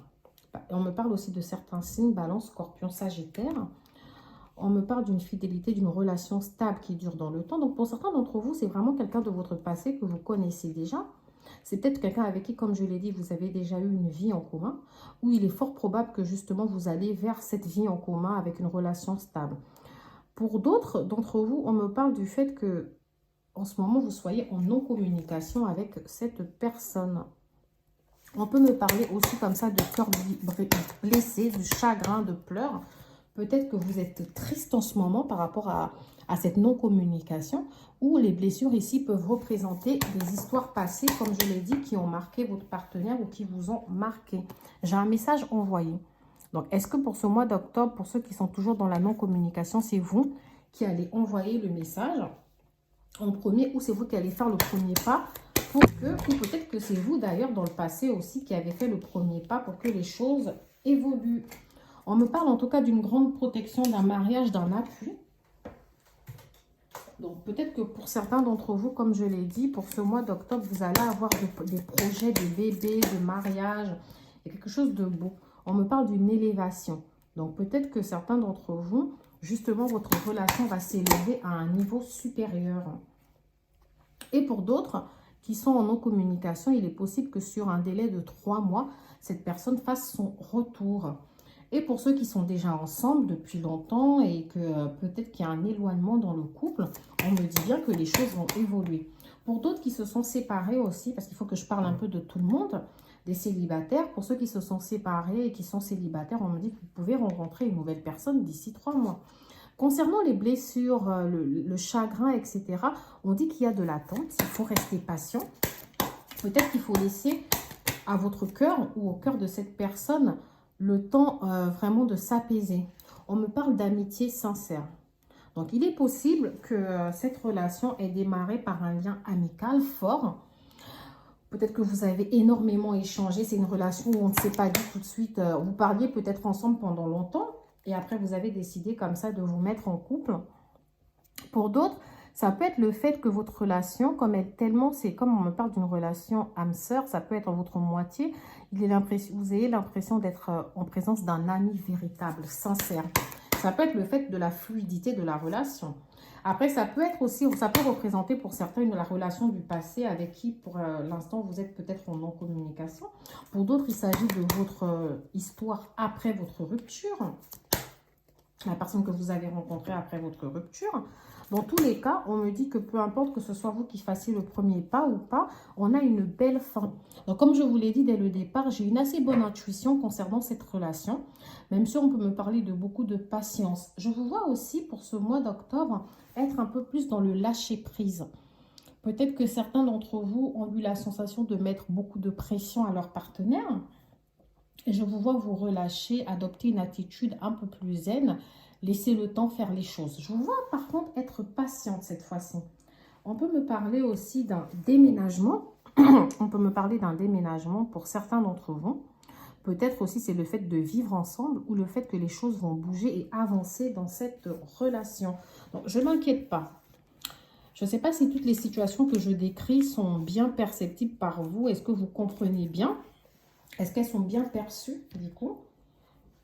On me parle aussi de certains signes, balance, scorpion, sagittaire. On me parle d'une fidélité, d'une relation stable qui dure dans le temps. Donc pour certains d'entre vous, c'est vraiment quelqu'un de votre passé que vous connaissez déjà. C'est peut-être quelqu'un avec qui, comme je l'ai dit, vous avez déjà eu une vie en commun, où il est fort probable que justement vous allez vers cette vie en commun avec une relation stable. Pour d'autres d'entre vous, on me parle du fait que en ce moment, vous soyez en non-communication avec cette personne. On peut me parler aussi comme ça de cœur blessé, de chagrin, de pleurs. Peut-être que vous êtes triste en ce moment par rapport à cette non-communication, où les blessures ici peuvent représenter des histoires passées, comme je l'ai dit, qui ont marqué votre partenaire ou qui vous ont marqué. J'ai un message envoyé. Donc, est-ce que pour ce mois d'octobre, pour ceux qui sont toujours dans la non-communication, c'est vous qui allez envoyer le message en premier, ou c'est vous qui allez faire le premier pas pour que, ou peut-être que c'est vous d'ailleurs dans le passé aussi qui avez fait le premier pas pour que les choses évoluent. On me parle en tout cas d'une grande protection, d'un mariage, d'un appui. Donc peut-être que pour certains d'entre vous, comme je l'ai dit, pour ce mois d'octobre, vous allez avoir des projets de bébé, de mariage. Il y a quelque chose de beau. On me parle d'une élévation. Donc peut-être que certains d'entre vous, justement, votre relation va s'élever à un niveau supérieur. Et pour d'autres qui sont en non-communication, il est possible que sur un délai de 3 mois, cette personne fasse son retour. Et pour ceux qui sont déjà ensemble depuis longtemps et que peut-être qu'il y a un éloignement dans le couple, on me dit bien que les choses vont évoluer. Pour d'autres qui se sont séparés aussi, parce qu'il faut que je parle un peu de tout le monde, des célibataires, pour ceux qui se sont séparés et qui sont célibataires, on me dit que vous pouvez rencontrer une nouvelle personne d'ici 3 mois. Concernant les blessures, le chagrin, etc., on dit qu'il y a de l'attente, il faut rester patient. Peut-être qu'il faut laisser à votre cœur ou au cœur de cette personne le temps vraiment de s'apaiser. On me parle d'amitié sincère. Donc, il est possible que cette relation ait démarré par un lien amical fort. Peut-être que vous avez énormément échangé. C'est une relation où on ne s'est pas dit tout de suite. Vous parliez peut-être ensemble pendant longtemps. Et après, vous avez décidé comme ça de vous mettre en couple. Pour d'autres, ça peut être le fait que votre relation, c'est comme on me parle d'une relation âme-sœur, ça peut être votre moitié. Vous ayez l'impression d'être en présence d'un ami véritable, sincère. Ça peut être le fait de la fluidité de la relation. Après, ça peut représenter pour certains la relation du passé avec qui, pour l'instant, vous êtes peut-être en non-communication. Pour d'autres, il s'agit de votre histoire après votre rupture. La personne que vous avez rencontrée après votre rupture. Dans tous les cas, on me dit que peu importe que ce soit vous qui fassiez le premier pas ou pas, on a une belle fin. Donc, comme je vous l'ai dit dès le départ, j'ai une assez bonne intuition concernant cette relation, même si on peut me parler de beaucoup de patience. Je vous vois aussi pour ce mois d'octobre être un peu plus dans le lâcher-prise. Peut-être que certains d'entre vous ont eu la sensation de mettre beaucoup de pression à leur partenaire. Et je vous vois vous relâcher, adopter une attitude un peu plus zen, laisser le temps faire les choses. Je vous vois par contre être patiente cette fois-ci. On peut me parler aussi d'un déménagement. On peut me parler d'un déménagement pour certains d'entre vous. Peut-être aussi c'est le fait de vivre ensemble ou le fait que les choses vont bouger et avancer dans cette relation. Donc je ne m'inquiète pas. Je ne sais pas si toutes les situations que je décris sont bien perceptibles par vous. Est-ce que vous comprenez bien? Est-ce qu'elles sont bien perçues du coup?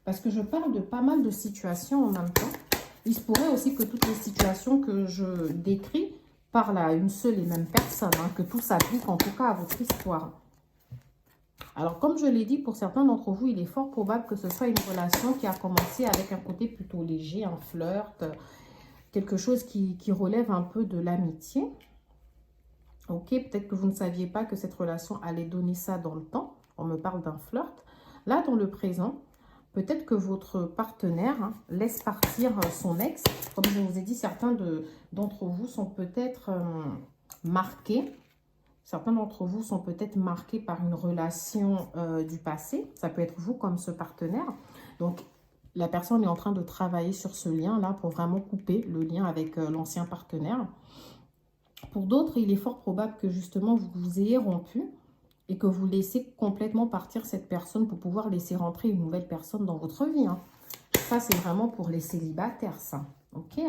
Parce que je parle de pas mal de situations en même temps. Il se pourrait aussi que toutes les situations que je décris parlent à une seule et même personne, hein, que tout s'applique en tout cas à votre histoire. Alors, comme je l'ai dit, pour certains d'entre vous, il est fort probable que ce soit une relation qui a commencé avec un côté plutôt léger, un flirt, quelque chose qui relève un peu de l'amitié. Ok, peut-être que vous ne saviez pas que cette relation allait donner ça dans le temps. On me parle d'un flirt. Là, dans le présent, peut-être que votre partenaire laisse partir son ex. Comme je vous ai dit, certains d'entre vous sont peut-être marqués. Certains d'entre vous sont peut-être marqués par une relation du passé. Ça peut être vous comme ce partenaire. Donc, la personne est en train de travailler sur ce lien-là pour vraiment couper le lien avec l'ancien partenaire. Pour d'autres, il est fort probable que justement vous ayez rompu et que vous laissez complètement partir cette personne pour pouvoir laisser rentrer une nouvelle personne dans votre vie. Hein. Ça, c'est vraiment pour les célibataires, ça. Ok.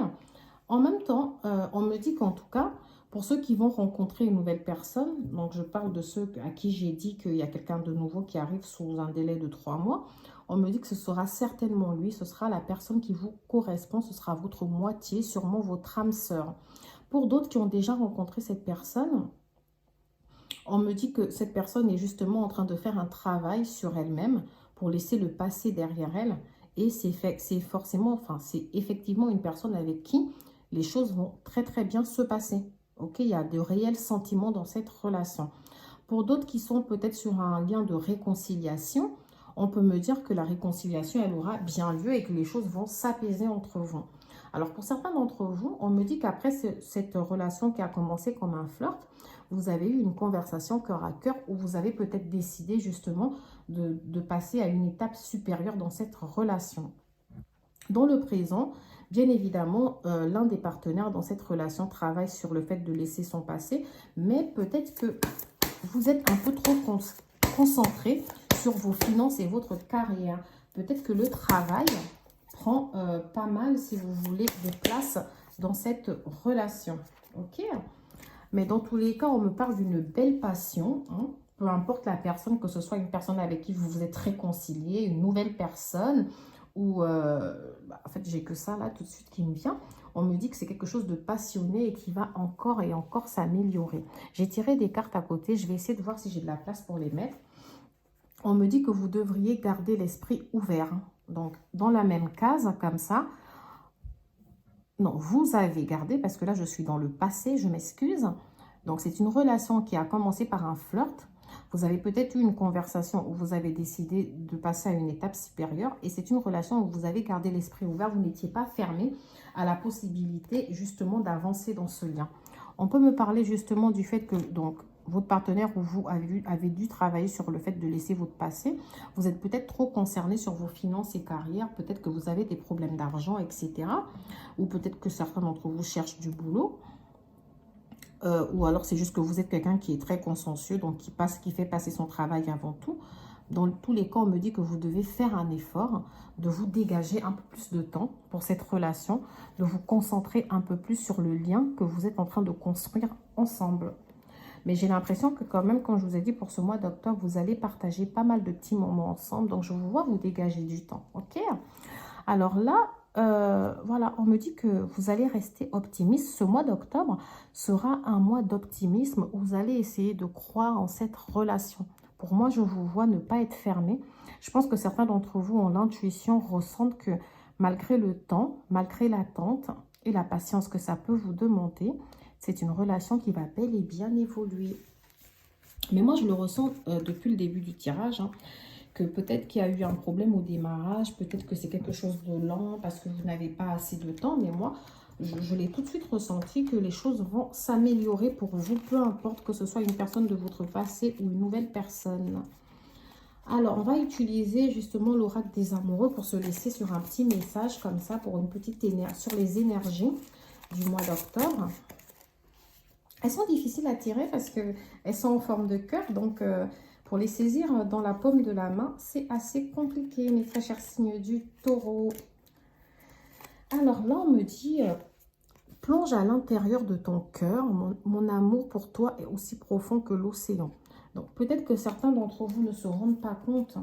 En même temps, on me dit qu'en tout cas, pour ceux qui vont rencontrer une nouvelle personne, donc je parle de ceux à qui j'ai dit qu'il y a quelqu'un de nouveau qui arrive sous un délai de 3 mois, on me dit que ce sera certainement lui, ce sera la personne qui vous correspond, ce sera votre moitié, sûrement votre âme sœur. Pour d'autres qui ont déjà rencontré cette personne, on me dit que cette personne est justement en train de faire un travail sur elle-même pour laisser le passé derrière elle. Et c'est forcément, enfin, c'est effectivement une personne avec qui les choses vont très très bien se passer. Ok, il y a de réels sentiments dans cette relation. Pour d'autres qui sont peut-être sur un lien de réconciliation, on peut me dire que la réconciliation, elle aura bien lieu et que les choses vont s'apaiser entre vous. Alors, pour certains d'entre vous, on me dit qu'après cette relation qui a commencé comme un flirt, vous avez eu une conversation cœur à cœur où vous avez peut-être décidé justement de passer à une étape supérieure dans cette relation. Dans le présent, bien évidemment, l'un des partenaires dans cette relation travaille sur le fait de laisser son passé, mais peut-être que vous êtes un peu trop concentré sur vos finances et votre carrière. Peut-être que le travail prend pas mal, si vous voulez, de place dans cette relation. Ok? Mais dans tous les cas, on me parle d'une belle passion. Hein. Peu importe la personne, que ce soit une personne avec qui vous vous êtes réconcilié, une nouvelle personne, ou en fait, j'ai que ça là tout de suite qui me vient. On me dit que c'est quelque chose de passionné et qui va encore et encore s'améliorer. J'ai tiré des cartes à côté. Je vais essayer de voir si j'ai de la place pour les mettre. On me dit que vous devriez garder l'esprit ouvert. Donc, dans la même case, comme ça. Non, vous avez gardé, parce que là, je suis dans le passé, je m'excuse. Donc, c'est une relation qui a commencé par un flirt. Vous avez peut-être eu une conversation où vous avez décidé de passer à une étape supérieure. Et c'est une relation où vous avez gardé l'esprit ouvert. Vous n'étiez pas fermé à la possibilité, justement, d'avancer dans ce lien. On peut me parler, justement, du fait que, donc, votre partenaire ou vous avez dû travailler sur le fait de laisser votre passé. Vous êtes peut-être trop concerné sur vos finances et carrières. Peut-être que vous avez des problèmes d'argent, etc. Ou peut-être que certains d'entre vous cherchent du boulot. Ou alors c'est juste que vous êtes quelqu'un qui est très consciencieux, donc qui fait passer son travail avant tout. Dans tous les cas, on me dit que vous devez faire un effort, de vous dégager un peu plus de temps pour cette relation, de vous concentrer un peu plus sur le lien que vous êtes en train de construire ensemble. Mais j'ai l'impression que quand même, quand je vous ai dit pour ce mois d'octobre, vous allez partager pas mal de petits moments ensemble. Donc, je vous vois vous dégager du temps. Ok? Alors là, voilà, on me dit que vous allez rester optimiste. Ce mois d'octobre sera un mois d'optimisme où vous allez essayer de croire en cette relation. Pour moi, je vous vois ne pas être fermé. Je pense que certains d'entre vous ont l'intuition, ressentent que malgré le temps, malgré l'attente, et la patience que ça peut vous demander, c'est une relation qui va bel et bien évoluer. Mais moi, je le ressens depuis le début du tirage, hein, que peut-être qu'il y a eu un problème au démarrage, peut-être que c'est quelque chose de lent parce que vous n'avez pas assez de temps, mais moi, je l'ai tout de suite ressenti que les choses vont s'améliorer pour vous, peu importe que ce soit une personne de votre passé ou une nouvelle personne. Alors, on va utiliser justement l'oracle des amoureux pour se laisser sur un petit message comme ça, pour une petite énergie, sur les énergies du mois d'octobre. Elles sont difficiles à tirer parce qu'elles sont en forme de cœur, donc pour les saisir dans la paume de la main, c'est assez compliqué, mes très chers signes du taureau. Alors là, on me dit, plonge à l'intérieur de ton cœur, mon amour pour toi est aussi profond que l'océan. Donc peut-être que certains d'entre vous ne se rendent pas compte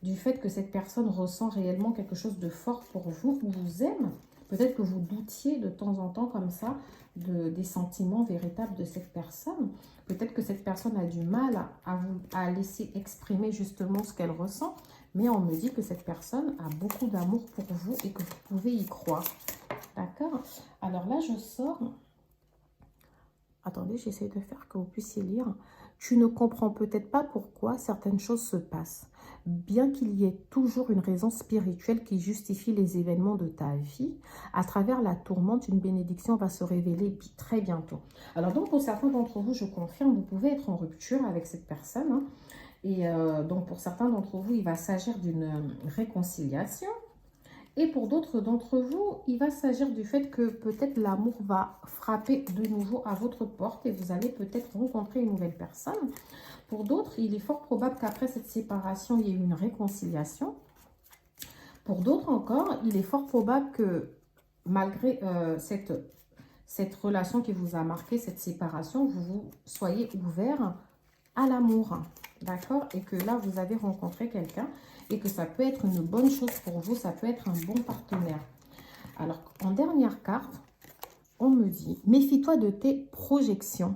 du fait que cette personne ressent réellement quelque chose de fort pour vous, ou vous aime. Peut-être que vous doutiez de temps en temps comme ça des sentiments véritables de cette personne. Peut-être que cette personne a du mal à laisser exprimer justement ce qu'elle ressent. Mais on me dit que cette personne a beaucoup d'amour pour vous et que vous pouvez y croire. D'accord? Alors là, je sors... Attendez, j'essaie de faire que vous puissiez lire. Tu ne comprends peut-être pas pourquoi certaines choses se passent. Bien qu'il y ait toujours une raison spirituelle qui justifie les événements de ta vie, à travers la tourmente, une bénédiction va se révéler très bientôt. Alors donc, pour certains d'entre vous, je confirme, vous pouvez être en rupture avec cette personne. Hein, et donc, pour certains d'entre vous, il va s'agir d'une réconciliation. Et pour d'autres d'entre vous, il va s'agir du fait que peut-être l'amour va frapper de nouveau à votre porte et vous allez peut-être rencontrer une nouvelle personne. Pour d'autres, il est fort probable qu'après cette séparation, il y ait une réconciliation. Pour d'autres encore, il est fort probable que malgré cette relation qui vous a marqué, cette séparation, vous soyez ouvert à l'amour. D'accord? Et que là, vous avez rencontré quelqu'un et que ça peut être une bonne chose pour vous, ça peut être un bon partenaire. Alors, en dernière carte, on me dit, méfie-toi de tes projections,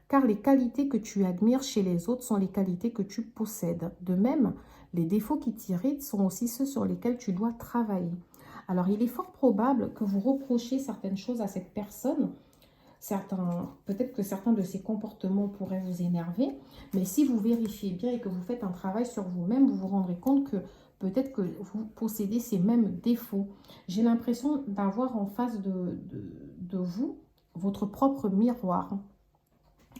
car les qualités que tu admires chez les autres sont les qualités que tu possèdes. De même, les défauts qui t'irritent sont aussi ceux sur lesquels tu dois travailler. Alors, il est fort probable que vous reprochiez certaines choses à cette personne. Peut-être que certains de ces comportements pourraient vous énerver, mais si vous vérifiez bien et que vous faites un travail sur vous-même, vous vous rendrez compte que peut-être que vous possédez ces mêmes défauts. J'ai l'impression d'avoir en face de vous votre propre miroir.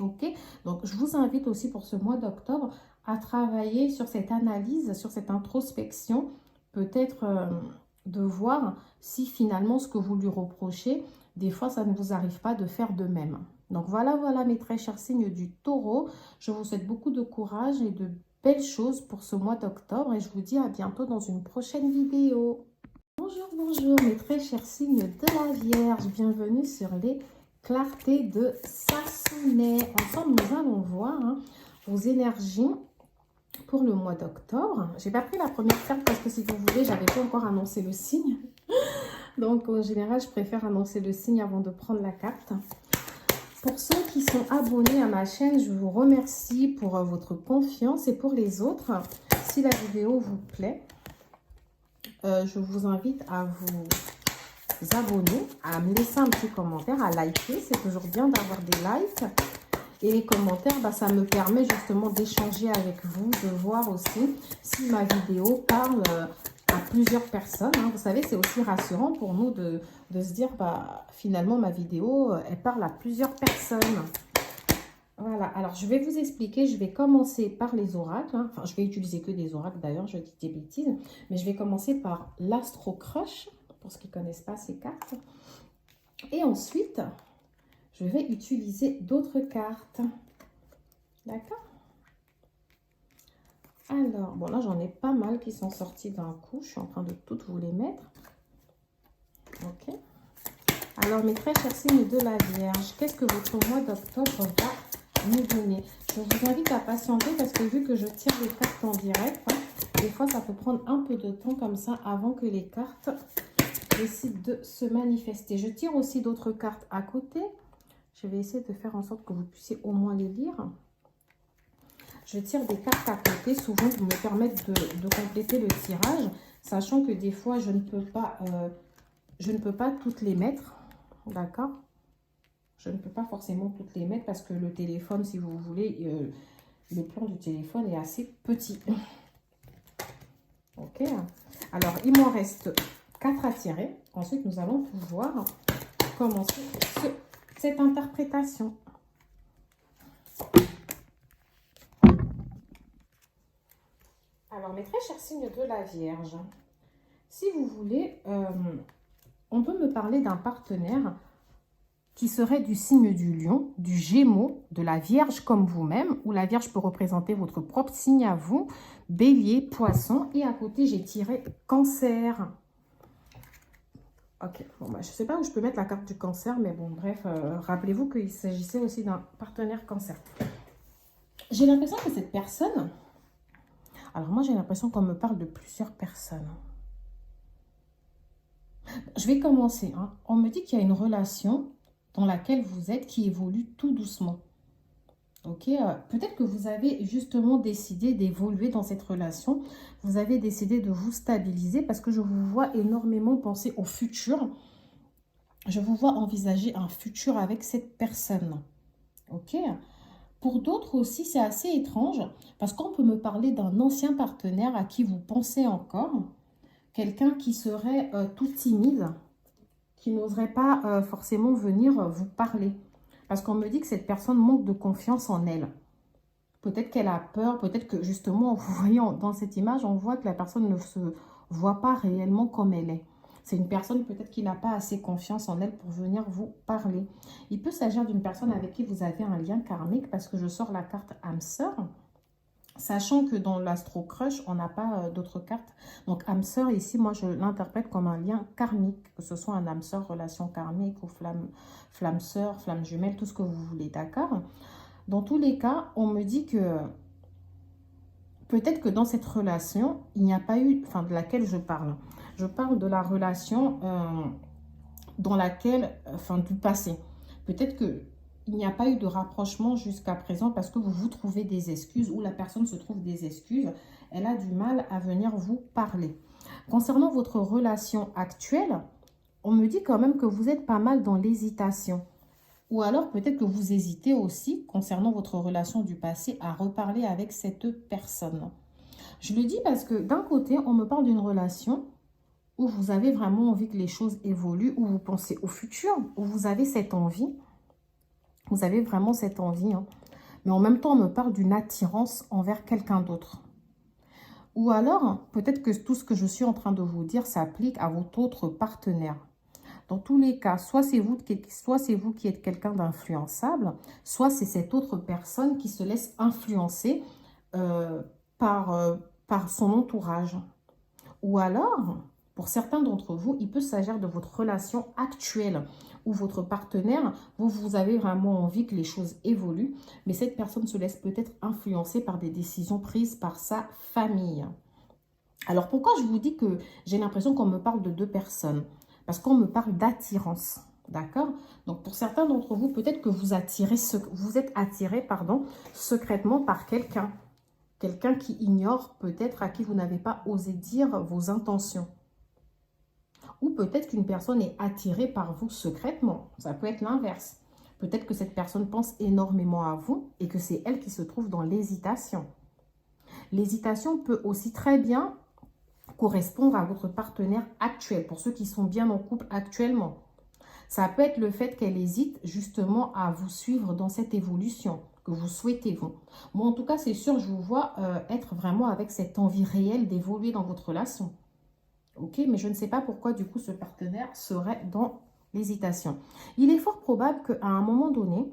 Ok? Donc, je vous invite aussi pour ce mois d'octobre à travailler sur cette analyse, sur cette introspection, peut-être de voir si finalement ce que vous lui reprochez, des fois, ça ne vous arrive pas de faire de même. Donc voilà, voilà mes très chers signes du taureau. Je vous souhaite beaucoup de courage et de belles choses pour ce mois d'octobre. Et je vous dis à bientôt dans une prochaine vidéo. Bonjour, bonjour mes très chers signes de la Vierge. Bienvenue sur les clartés de Sassonet. Ensemble, nous allons voir vos énergies pour le mois d'octobre. J'ai pas pris la première carte parce que si vous voulez, j'avais pas encore annoncé le signe. Donc, en général, je préfère annoncer le signe avant de prendre la carte. Pour ceux qui sont abonnés à ma chaîne, je vous remercie pour votre confiance. Et pour les autres, si la vidéo vous plaît, je vous invite à vous abonner, à me laisser un petit commentaire, à liker. C'est toujours bien d'avoir des likes. Et les commentaires, ça me permet justement d'échanger avec vous, de voir aussi si ma vidéo parle à plusieurs personnes. Vous savez, c'est aussi rassurant pour nous de se dire, finalement, ma vidéo, elle parle à plusieurs personnes. Voilà, alors je vais vous expliquer, je vais commencer par les oracles. Enfin, je vais utiliser que des oracles d'ailleurs, je dis des bêtises. Mais je vais commencer par l'Astro Crush, pour ceux qui ne connaissent pas ces cartes. Et ensuite, je vais utiliser d'autres cartes. D'accord? Alors, bon là, j'en ai pas mal qui sont sortis d'un coup. Je suis en train de toutes vous les mettre. Ok. Alors, mes très chers signes de la Vierge, qu'est-ce que votre mois d'octobre va nous donner? Je vous invite à patienter parce que vu que je tire les cartes en direct, des fois, ça peut prendre un peu de temps comme ça avant que les cartes décident de se manifester. Je tire aussi d'autres cartes à côté. Je vais essayer de faire en sorte que vous puissiez au moins les lire. Je tire des cartes à côté, souvent pour me permettre de compléter le tirage, sachant que des fois, je ne peux pas je ne peux pas toutes les mettre, d'accord? Je ne peux pas forcément toutes les mettre parce que le téléphone, si vous voulez, le plan du téléphone est assez petit. Ok. Alors, il m'en reste 4 à tirer. Ensuite, nous allons pouvoir commencer cette interprétation. Alors, mes très chers signes de la Vierge, si vous voulez, on peut me parler d'un partenaire qui serait du signe du Lion, du Gémeaux, de la Vierge comme vous-même, ou la Vierge peut représenter votre propre signe à vous, Bélier, Poisson, et à côté, j'ai tiré Cancer. Ok, bon, bah, je ne sais pas où je peux mettre la carte du Cancer, mais bon, bref, rappelez-vous qu'il s'agissait aussi d'un partenaire Cancer. J'ai l'impression que cette personne... Alors moi, j'ai l'impression qu'on me parle de plusieurs personnes. Je vais commencer. Hein. On me dit qu'il y a une relation dans laquelle vous êtes qui évolue tout doucement. Ok, peut-être que vous avez justement décidé d'évoluer dans cette relation. Vous avez décidé de vous stabiliser parce que je vous vois énormément penser au futur. Je vous vois envisager un futur avec cette personne. Ok. Pour d'autres aussi, c'est assez étrange parce qu'on peut me parler d'un ancien partenaire à qui vous pensez encore. Quelqu'un qui serait tout timide, qui n'oserait pas forcément venir vous parler. Parce qu'on me dit que cette personne manque de confiance en elle. Peut-être qu'elle a peur, peut-être que justement, vous voyez dans cette image, on voit que la personne ne se voit pas réellement comme elle est. C'est une personne peut-être qui n'a pas assez confiance en elle pour venir vous parler. Il peut s'agir d'une personne avec qui vous avez un lien karmique parce que je sors la carte âme sœur. Sachant que dans l'astro crush, on n'a pas d'autres cartes. Donc âme sœur ici, moi je l'interprète comme un lien karmique. Que ce soit un âme sœur, relation karmique ou flamme sœur, flamme jumelle, tout ce que vous voulez, d'accord? Dans tous les cas, on me dit que peut-être que dans cette relation, il n'y a pas eu, enfin de laquelle je parle de la relation dans laquelle, du passé. Peut-être que il n'y a pas eu de rapprochement jusqu'à présent parce que vous vous trouvez des excuses ou la personne se trouve des excuses. Elle a du mal à venir vous parler. Concernant votre relation actuelle, on me dit quand même que vous êtes pas mal dans l'hésitation. Ou alors peut-être que vous hésitez aussi, concernant votre relation du passé, à reparler avec cette personne. Je le dis parce que d'un côté, on me parle d'une relation où vous avez vraiment envie que les choses évoluent, où vous pensez au futur, où vous avez cette envie. Vous avez vraiment cette envie. Hein. Mais en même temps, on me parle d'une attirance envers quelqu'un d'autre. Ou alors, peut-être que tout ce que je suis en train de vous dire s'applique à votre autre partenaire. Dans tous les cas, soit c'est vous qui êtes quelqu'un d'influençable, soit c'est cette autre personne qui se laisse influencer par son entourage. Ou alors, pour certains d'entre vous, il peut s'agir de votre relation actuelle où votre partenaire, vous avez vraiment envie que les choses évoluent, mais cette personne se laisse peut-être influencer par des décisions prises par sa famille. Alors, pourquoi je vous dis que j'ai l'impression qu'on me parle de deux personnes? Parce qu'on me parle d'attirance, d'accord? Donc, pour certains d'entre vous, peut-être que vous êtes attiré, secrètement par quelqu'un. Quelqu'un qui ignore, peut-être à qui vous n'avez pas osé dire vos intentions. Ou peut-être qu'une personne est attirée par vous secrètement. Ça peut être l'inverse. Peut-être que cette personne pense énormément à vous et que c'est elle qui se trouve dans l'hésitation. L'hésitation peut aussi très bien correspondre à votre partenaire actuel, pour ceux qui sont bien en couple actuellement. Ça peut être le fait qu'elle hésite justement à vous suivre dans cette évolution que vous souhaitez vous. Moi, en tout cas, c'est sûr, je vous vois être vraiment avec cette envie réelle d'évoluer dans votre relation. Ok, mais je ne sais pas pourquoi, du coup, ce partenaire serait dans l'hésitation. Il est fort probable qu'à un moment donné,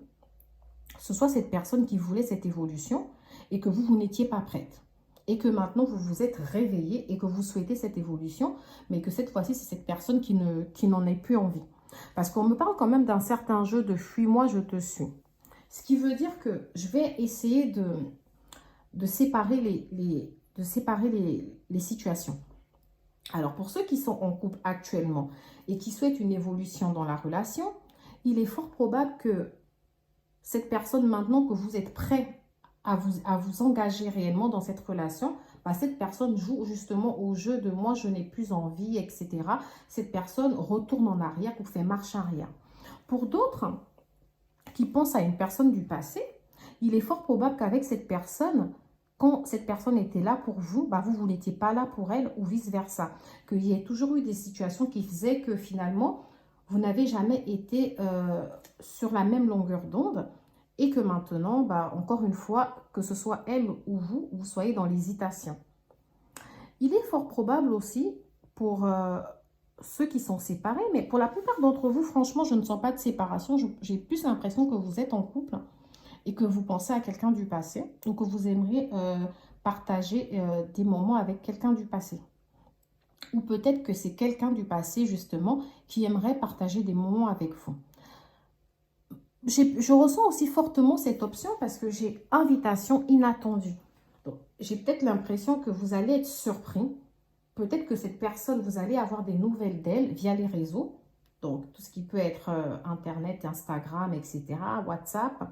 ce soit cette personne qui voulait cette évolution et que vous n'étiez pas prête. Et que maintenant, vous vous êtes réveillé et que vous souhaitez cette évolution, mais que cette fois-ci, c'est cette personne qui n'en ait plus envie. Parce qu'on me parle quand même d'un certain jeu de « fuis-moi, je te suis ». Ce qui veut dire que je vais essayer de séparer les situations. Alors, pour ceux qui sont en couple actuellement et qui souhaitent une évolution dans la relation, il est fort probable que cette personne, maintenant que vous êtes prêt à vous engager réellement dans cette relation, bah, cette personne joue justement au jeu de moi, je n'ai plus envie, etc. Cette personne retourne en arrière ou fait marche arrière. Pour d'autres qui pensent à une personne du passé, il est fort probable qu'avec cette personne, quand cette personne était là pour vous, bah vous n'étiez pas là pour elle ou vice-versa. Qu'il y ait toujours eu des situations qui faisaient que finalement, vous n'avez jamais été sur la même longueur d'onde et que maintenant, bah, encore une fois, que ce soit elle ou vous soyez dans l'hésitation. Il est fort probable aussi pour ceux qui sont séparés, mais pour la plupart d'entre vous, franchement, je ne sens pas de séparation. J'ai plus l'impression que vous êtes en couple et que vous pensez à quelqu'un du passé ou que vous aimeriez partager des moments avec quelqu'un du passé. Ou peut-être que c'est quelqu'un du passé, justement, qui aimerait partager des moments avec vous. Je ressens aussi fortement cette option parce que j'ai invitation inattendue. Donc, j'ai peut-être l'impression que vous allez être surpris. Peut-être que cette personne, vous allez avoir des nouvelles d'elle via les réseaux. Donc, tout ce qui peut être Internet, Instagram, etc., WhatsApp.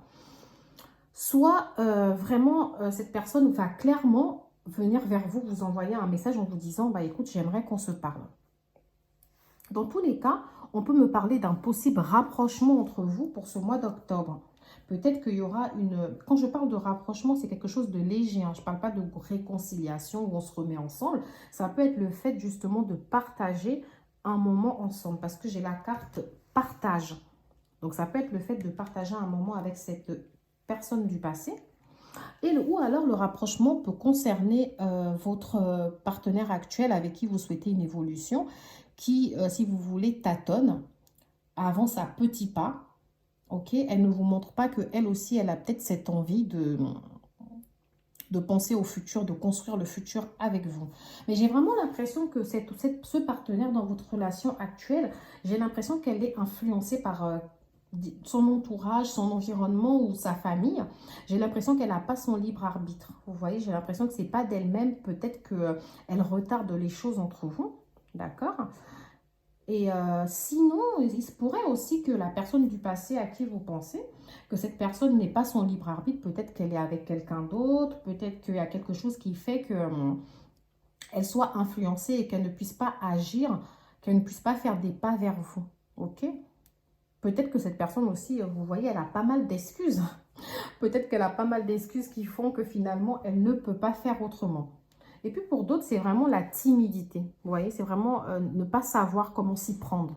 Soit vraiment, cette personne va clairement venir vers vous, vous envoyer un message en vous disant, bah écoute, j'aimerais qu'on se parle. Dans tous les cas, on peut me parler d'un possible rapprochement entre vous pour ce mois d'octobre. Peut-être qu'il y aura une... Quand je parle de rapprochement, c'est quelque chose de léger. Hein. Je ne parle pas de réconciliation où on se remet ensemble. Ça peut être le fait justement de partager un moment ensemble. Parce que j'ai la carte partage. Donc ça peut être le fait de partager un moment avec cette personne du passé. Ou alors le rapprochement peut concerner votre partenaire actuel avec qui vous souhaitez une évolution, qui, si vous voulez, tâtonne, avance à petits pas. Ok, elle ne vous montre pas qu'elle aussi, elle a peut-être cette envie de penser au futur, de construire le futur avec vous. Mais j'ai vraiment l'impression que ce partenaire dans votre relation actuelle, j'ai l'impression qu'elle est influencée par son entourage, son environnement ou sa famille. J'ai l'impression qu'elle n'a pas son libre arbitre. Vous voyez, j'ai l'impression que ce n'est pas d'elle-même. Peut-être qu'elle retarde les choses entre vous. D'accord ? Et sinon, il se pourrait aussi que la personne du passé à qui vous pensez, que cette personne n'ait pas son libre arbitre, peut-être qu'elle est avec quelqu'un d'autre, peut-être qu'il y a quelque chose qui fait qu'elle soit influencée et qu'elle ne puisse pas agir, qu'elle ne puisse pas faire des pas vers vous. Ok ? Peut-être que cette personne aussi, vous voyez, elle a pas mal d'excuses. Peut-être qu'elle a pas mal d'excuses qui font que finalement, elle ne peut pas faire autrement. Et puis pour d'autres, c'est vraiment la timidité. Vous voyez, c'est vraiment ne pas savoir comment s'y prendre.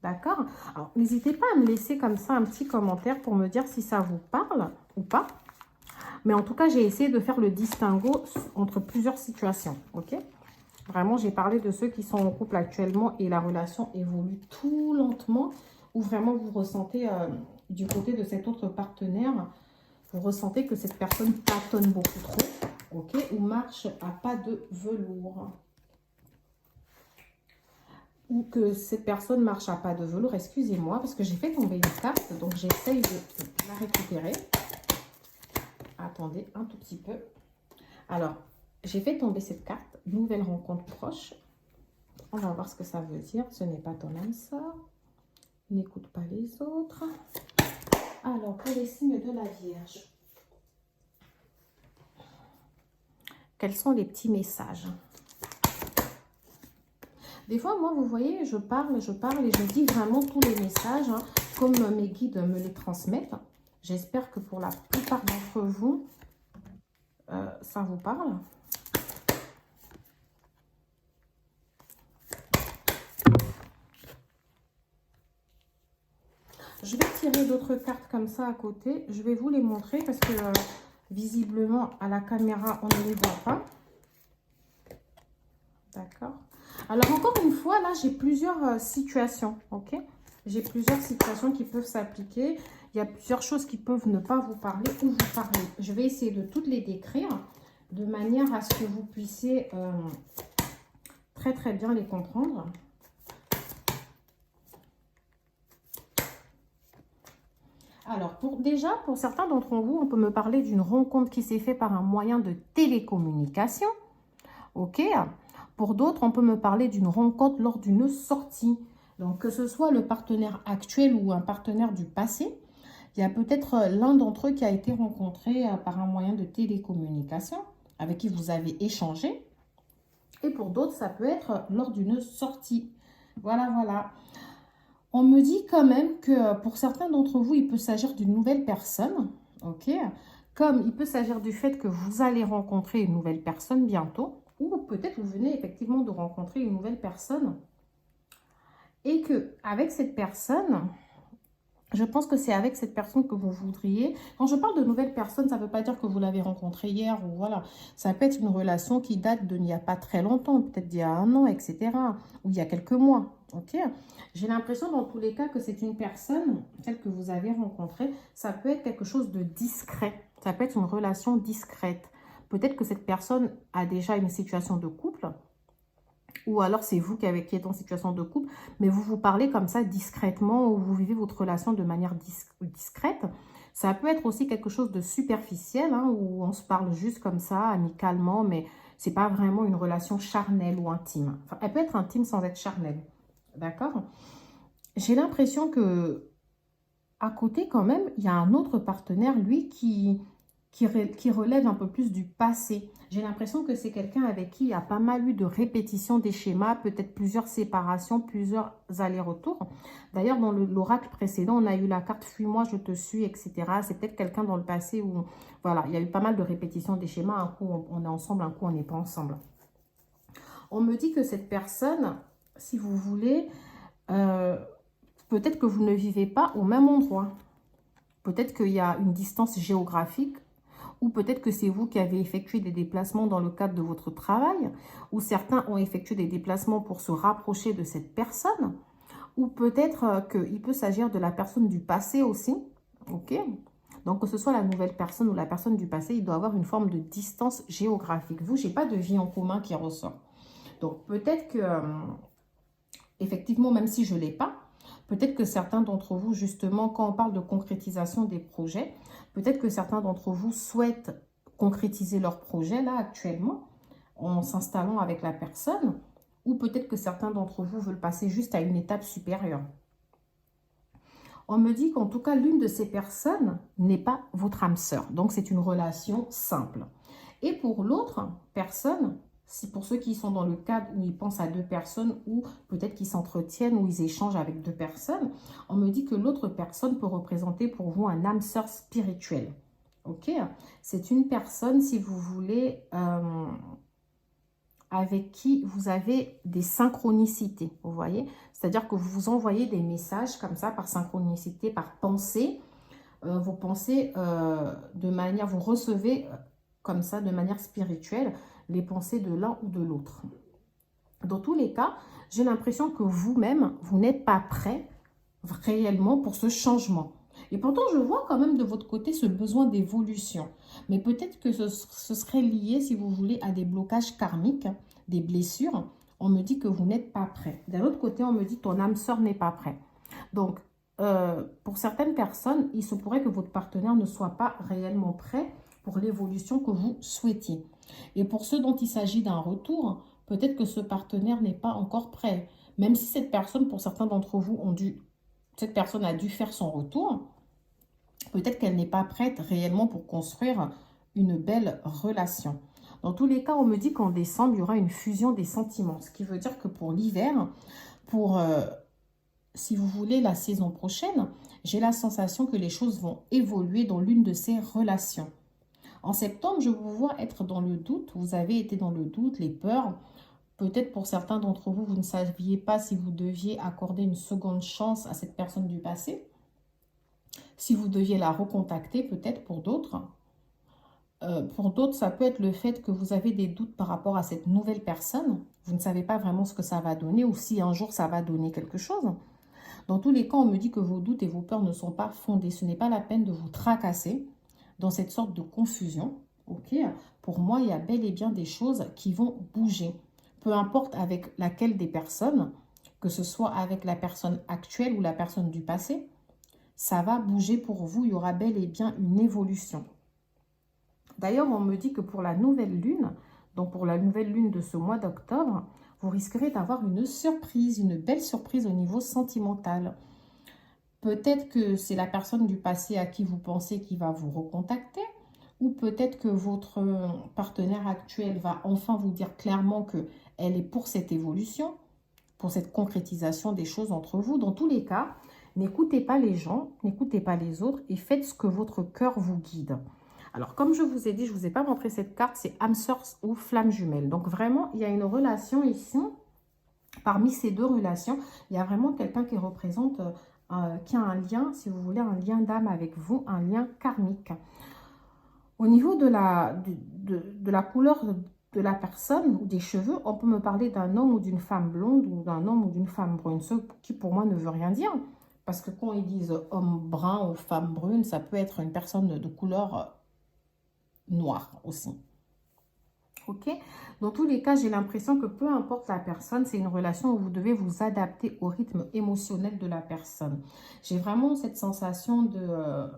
D'accord? Alors, n'hésitez pas à me laisser comme ça un petit commentaire pour me dire si ça vous parle ou pas. Mais en tout cas, j'ai essayé de faire le distinguo entre plusieurs situations. Ok? Vraiment, j'ai parlé de ceux qui sont en couple actuellement et la relation évolue tout lentement. Ou vraiment vous ressentez du côté de cet autre partenaire, vous ressentez que cette personne tâtonne beaucoup trop. Ok, ou marche à pas de velours. Ou que cette personne marche à pas de velours, excusez-moi, parce que j'ai fait tomber une carte, donc j'essaye de la récupérer. Attendez un tout petit peu. Alors, j'ai fait tomber cette carte, nouvelle rencontre proche. On va voir ce que ça veut dire. Ce n'est pas ton âme sœur. N'écoute pas les autres. Alors, pour les signes de la Vierge. Quels sont les petits messages? Des fois, moi, vous voyez, je parle et je dis vraiment tous les messages, hein, comme mes guides me les transmettent. J'espère que pour la plupart d'entre vous, ça vous parle. Je vais tirer d'autres cartes comme ça à côté. Je vais vous les montrer parce que visiblement, à la caméra, on ne les voit pas. D'accord. Alors, encore une fois, là, j'ai plusieurs situations, ok? J'ai plusieurs situations qui peuvent s'appliquer. Il y a plusieurs choses qui peuvent ne pas vous parler ou vous parler. Je vais essayer de toutes les décrire de manière à ce que vous puissiez très, très bien les comprendre. Alors, déjà, pour certains d'entre vous, on peut me parler d'une rencontre qui s'est faite par un moyen de télécommunication, ok? Pour d'autres, on peut me parler d'une rencontre lors d'une sortie. Donc, que ce soit le partenaire actuel ou un partenaire du passé, il y a peut-être l'un d'entre eux qui a été rencontré par un moyen de télécommunication. avec qui vous avez échangé. Et pour d'autres, ça peut être lors d'une sortie. Voilà, voilà. On me dit quand même que pour certains d'entre vous, il peut s'agir d'une nouvelle personne. Ok. Comme il peut s'agir du fait que vous allez rencontrer une nouvelle personne bientôt. Ou peut-être vous venez effectivement de rencontrer une nouvelle personne. Et que avec cette personne... Je pense que c'est avec cette personne que vous voudriez. Quand je parle de nouvelle personne, ça ne veut pas dire que vous l'avez rencontrée hier ou voilà. Ça peut être une relation qui date d'il n'y a pas très longtemps, peut-être d'il y a un an, etc. Ou il y a quelques mois. Ok. J'ai l'impression dans tous les cas que c'est une personne, celle que vous avez rencontrée, ça peut être quelque chose de discret. Ça peut être une relation discrète. Peut-être que cette personne a déjà une situation de couple. Ou alors c'est vous qui êtes en situation de couple, mais vous vous parlez comme ça discrètement ou vous vivez votre relation de manière discrète. Ça peut être aussi quelque chose de superficiel, hein, où on se parle juste comme ça, amicalement, mais c'est pas vraiment une relation charnelle ou intime. Enfin, elle peut être intime sans être charnelle, d'accord? J'ai l'impression que à côté quand même, il y a un autre partenaire, lui, qui relève un peu plus du passé. J'ai l'impression que c'est quelqu'un avec qui il y a pas mal eu de répétition des schémas, peut-être plusieurs séparations, plusieurs allers-retours. D'ailleurs, dans l'oracle précédent, on a eu la carte « Fuis-moi, je te suis », etc. C'est peut-être quelqu'un dans le passé où, voilà, il y a eu pas mal de répétition des schémas. Un coup, on est ensemble, un coup, on n'est pas ensemble. On me dit que cette personne, si vous voulez, peut-être que vous ne vivez pas au même endroit. Peut-être qu'il y a une distance géographique. Ou peut-être que c'est vous qui avez effectué des déplacements dans le cadre de votre travail, ou certains ont effectué des déplacements pour se rapprocher de cette personne, ou peut-être qu'il peut s'agir de la personne du passé aussi, ok? Donc que ce soit la nouvelle personne ou la personne du passé, il doit avoir une forme de distance géographique. Vous, je n'ai pas de vie en commun qui ressort. Donc peut-être que, effectivement, même si je ne l'ai pas, peut-être que certains d'entre vous, justement, quand on parle de concrétisation des projets, peut-être que certains d'entre vous souhaitent concrétiser leur projet là actuellement en s'installant avec la personne, ou peut-être que certains d'entre vous veulent passer juste à une étape supérieure. On me dit qu'en tout cas, l'une de ces personnes n'est pas votre âme sœur. Donc, c'est une relation simple. Et pour l'autre personne, si pour ceux qui sont dans le cadre où ils pensent à deux personnes ou peut-être qu'ils s'entretiennent ou ils échangent avec deux personnes, on me dit que l'autre personne peut représenter pour vous un âme sœur spirituel. Ok? C'est une personne, si vous voulez, avec qui vous avez des synchronicités, vous voyez? C'est-à-dire que vous vous envoyez des messages comme ça par synchronicité, par pensée. Vous pensez de manière, vous recevez comme ça de manière spirituelle les pensées de l'un ou de l'autre. Dans tous les cas, j'ai l'impression que vous-même, vous n'êtes pas prêt réellement pour ce changement. Et pourtant, je vois quand même de votre côté ce besoin d'évolution. Mais peut-être que ce serait lié, si vous voulez, à des blocages karmiques, des blessures. On me dit que vous n'êtes pas prêt. D'un autre côté, on me dit que ton âme sœur n'est pas prêt. Donc, pour certaines personnes, il se pourrait que votre partenaire ne soit pas réellement prêt pour l'évolution que vous souhaitiez. Et pour ceux dont il s'agit d'un retour, peut-être que ce partenaire n'est pas encore prêt. Même si cette personne, pour certains d'entre vous, cette personne a dû faire son retour, peut-être qu'elle n'est pas prête réellement pour construire une belle relation. Dans tous les cas, on me dit qu'en décembre, il y aura une fusion des sentiments. Ce qui veut dire que pour l'hiver, si vous voulez, la saison prochaine, j'ai la sensation que les choses vont évoluer dans l'une de ces relations. En septembre, je vous vois être dans le doute. Vous avez été dans le doute, les peurs. Peut-être pour certains d'entre vous, vous ne saviez pas si vous deviez accorder une seconde chance à cette personne du passé. Si vous deviez la recontacter, peut-être pour d'autres. Pour d'autres, ça peut être le fait que vous avez des doutes par rapport à cette nouvelle personne. Vous ne savez pas vraiment ce que ça va donner ou si un jour ça va donner quelque chose. Dans tous les cas, on me dit que vos doutes et vos peurs ne sont pas fondés. Ce n'est pas la peine de vous tracasser dans cette sorte de confusion. Ok, pour moi, il y a bel et bien des choses qui vont bouger. Peu importe avec laquelle des personnes, que ce soit avec la personne actuelle ou la personne du passé, ça va bouger pour vous. Il y aura bel et bien une évolution. D'ailleurs, on me dit que pour la nouvelle lune, donc pour la nouvelle lune de ce mois d'octobre, vous risquerez d'avoir une surprise, une belle surprise au niveau sentimental. Peut-être que c'est la personne du passé à qui vous pensez qui va vous recontacter. ou peut-être que votre partenaire actuel va enfin vous dire clairement qu'elle est pour cette évolution, pour cette concrétisation des choses entre vous. Dans tous les cas, n'écoutez pas les gens, n'écoutez pas les autres et faites ce que votre cœur vous guide. Alors, comme je vous ai dit, je ne vous ai pas montré cette carte, c'est âme sœur ou flamme jumelle. Donc, vraiment, il y a une relation ici. Parmi ces deux relations, il y a vraiment quelqu'un qui représente, qui a un lien, si vous voulez, un lien d'âme avec vous, un lien karmique. Au niveau de la couleur de la personne ou des cheveux, on peut me parler d'un homme ou d'une femme blonde ou d'un homme ou d'une femme brune, ce qui pour moi ne veut rien dire. Parce que quand ils disent homme brun ou femme brune, ça peut être une personne de couleur noire aussi. Ok? Dans tous les cas, j'ai l'impression que peu importe la personne, c'est une relation où vous devez vous adapter au rythme émotionnel de la personne. J'ai vraiment cette sensation de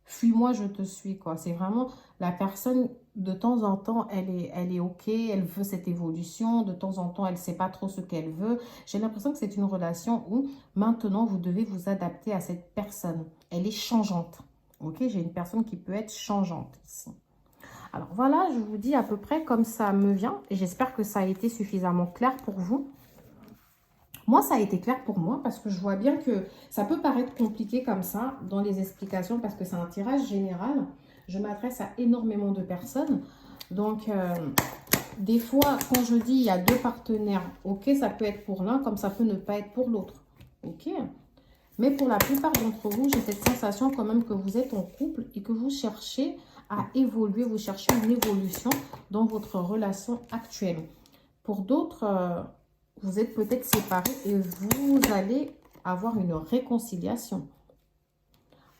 fuis-moi, je te suis, quoi. C'est vraiment la personne, de temps en temps, elle est ok, elle veut cette évolution, de temps en temps, elle ne sait pas trop ce qu'elle veut. J'ai l'impression que c'est une relation où maintenant, vous devez vous adapter à cette personne. Elle est changeante. Ok? J'ai une personne qui peut être changeante ici. Alors voilà, je vous dis à peu près comme ça me vient et j'espère que ça a été suffisamment clair pour vous. Moi, ça a été clair pour moi parce que je vois bien que ça peut paraître compliqué comme ça dans les explications parce que c'est un tirage général. Je m'adresse à énormément de personnes. Donc, des fois, quand je dis il y a deux partenaires, ok, ça peut être pour l'un comme ça peut ne pas être pour l'autre. Ok. Mais pour la plupart d'entre vous, j'ai cette sensation quand même que vous êtes en couple et que vous cherchez à évoluer, vous cherchez une évolution dans votre relation actuelle. Pour d'autres, vous êtes peut-être séparés et vous allez avoir une réconciliation.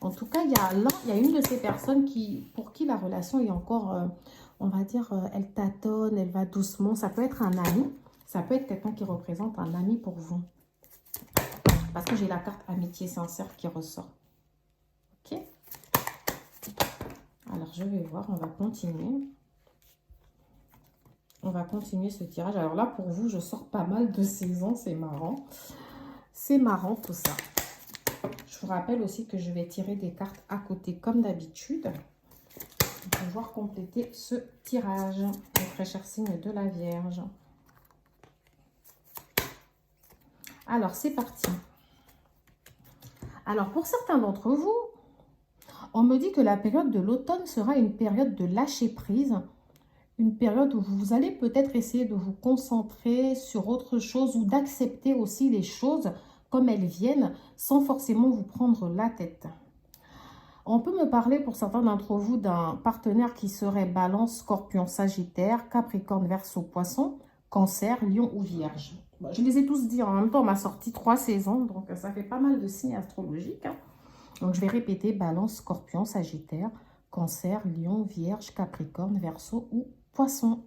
En tout cas, il y a une de ces personnes pour qui la relation est encore, on va dire, elle tâtonne, elle va doucement. Ça peut être un ami, ça peut être quelqu'un qui représente un ami pour vous. Parce que j'ai la carte amitié sincère qui ressort. Ok? Alors, je vais voir, on va continuer. On va continuer ce tirage. Alors là, pour vous, je sors pas mal de saisons, c'est marrant. C'est marrant tout ça. Je vous rappelle aussi que je vais tirer des cartes à côté comme d'habitude pour pouvoir compléter ce tirage. Les très chers signes de la Vierge. Alors, c'est parti. Alors, pour certains d'entre vous, on me dit que la période de l'automne sera une période de lâcher prise. Une période où vous allez peut-être essayer de vous concentrer sur autre chose ou d'accepter aussi les choses comme elles viennent sans forcément vous prendre la tête. On peut me parler pour certains d'entre vous d'un partenaire qui serait Balance, Scorpion, Sagittaire, Capricorne, Verseau, Poisson, Cancer, Lion ou Vierge. Bon, je les ai tous dit en même temps, on m'a sorti 3 saisons, donc ça fait pas mal de signes astrologiques. Donc je vais répéter Balance, Scorpion, Sagittaire, Cancer, Lion, Vierge, Capricorne, Verseau ou Poisson.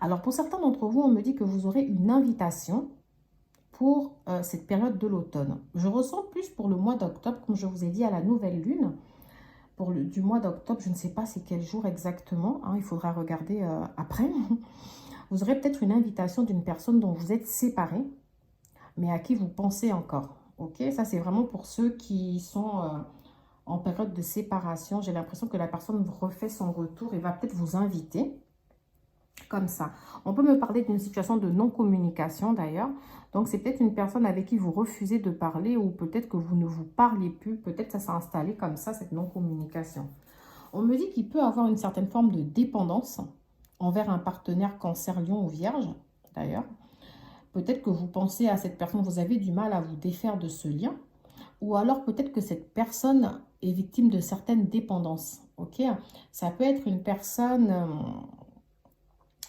Alors pour certains d'entre vous, on me dit que vous aurez une invitation pour cette période de l'automne. Je ressens plus pour le mois d'octobre, comme je vous ai dit, à la nouvelle lune. Du mois d'octobre, je ne sais pas c'est quel jour exactement, hein, il faudra regarder après. Vous aurez peut-être une invitation d'une personne dont vous êtes séparés, mais à qui vous pensez encore. Ok, ça c'est vraiment pour ceux qui sont en période de séparation. J'ai l'impression que la personne refait son retour et va peut-être vous inviter. Comme ça. On peut me parler d'une situation de non-communication d'ailleurs. Donc, c'est peut-être une personne avec qui vous refusez de parler ou peut-être que vous ne vous parlez plus. Peut-être que ça s'est installé comme ça, cette non-communication. On me dit qu'il peut avoir une certaine forme de dépendance envers un partenaire Cancer, Lion ou Vierge d'ailleurs. Peut-être que vous pensez à cette personne, vous avez du mal à vous défaire de ce lien. Ou alors peut-être que cette personne est victime de certaines dépendances. Ok, ça peut être une personne...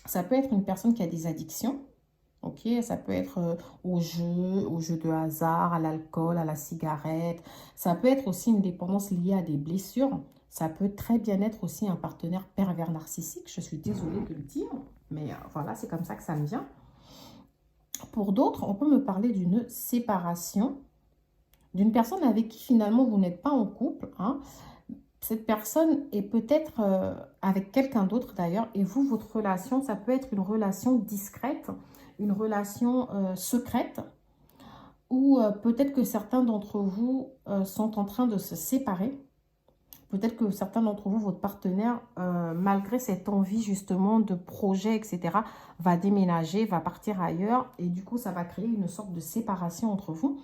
Ça peut être une personne qui a des addictions, ok? Ça peut être au jeu de hasard, à l'alcool, à la cigarette. Ça peut être aussi une dépendance liée à des blessures. Ça peut très bien être aussi un partenaire pervers narcissique. Je suis désolée de le dire, mais voilà, c'est comme ça que ça me vient. Pour d'autres, on peut me parler d'une séparation, d'une personne avec qui finalement vous n'êtes pas en couple, hein. Cette personne est peut-être avec quelqu'un d'autre d'ailleurs. Et vous, votre relation, ça peut être une relation discrète, une relation secrète. Ou peut-être que certains d'entre vous sont en train de se séparer. Peut-être que certains d'entre vous, votre partenaire, malgré cette envie justement de projet, etc., va déménager, va partir ailleurs. Et du coup, ça va créer une sorte de séparation entre vous.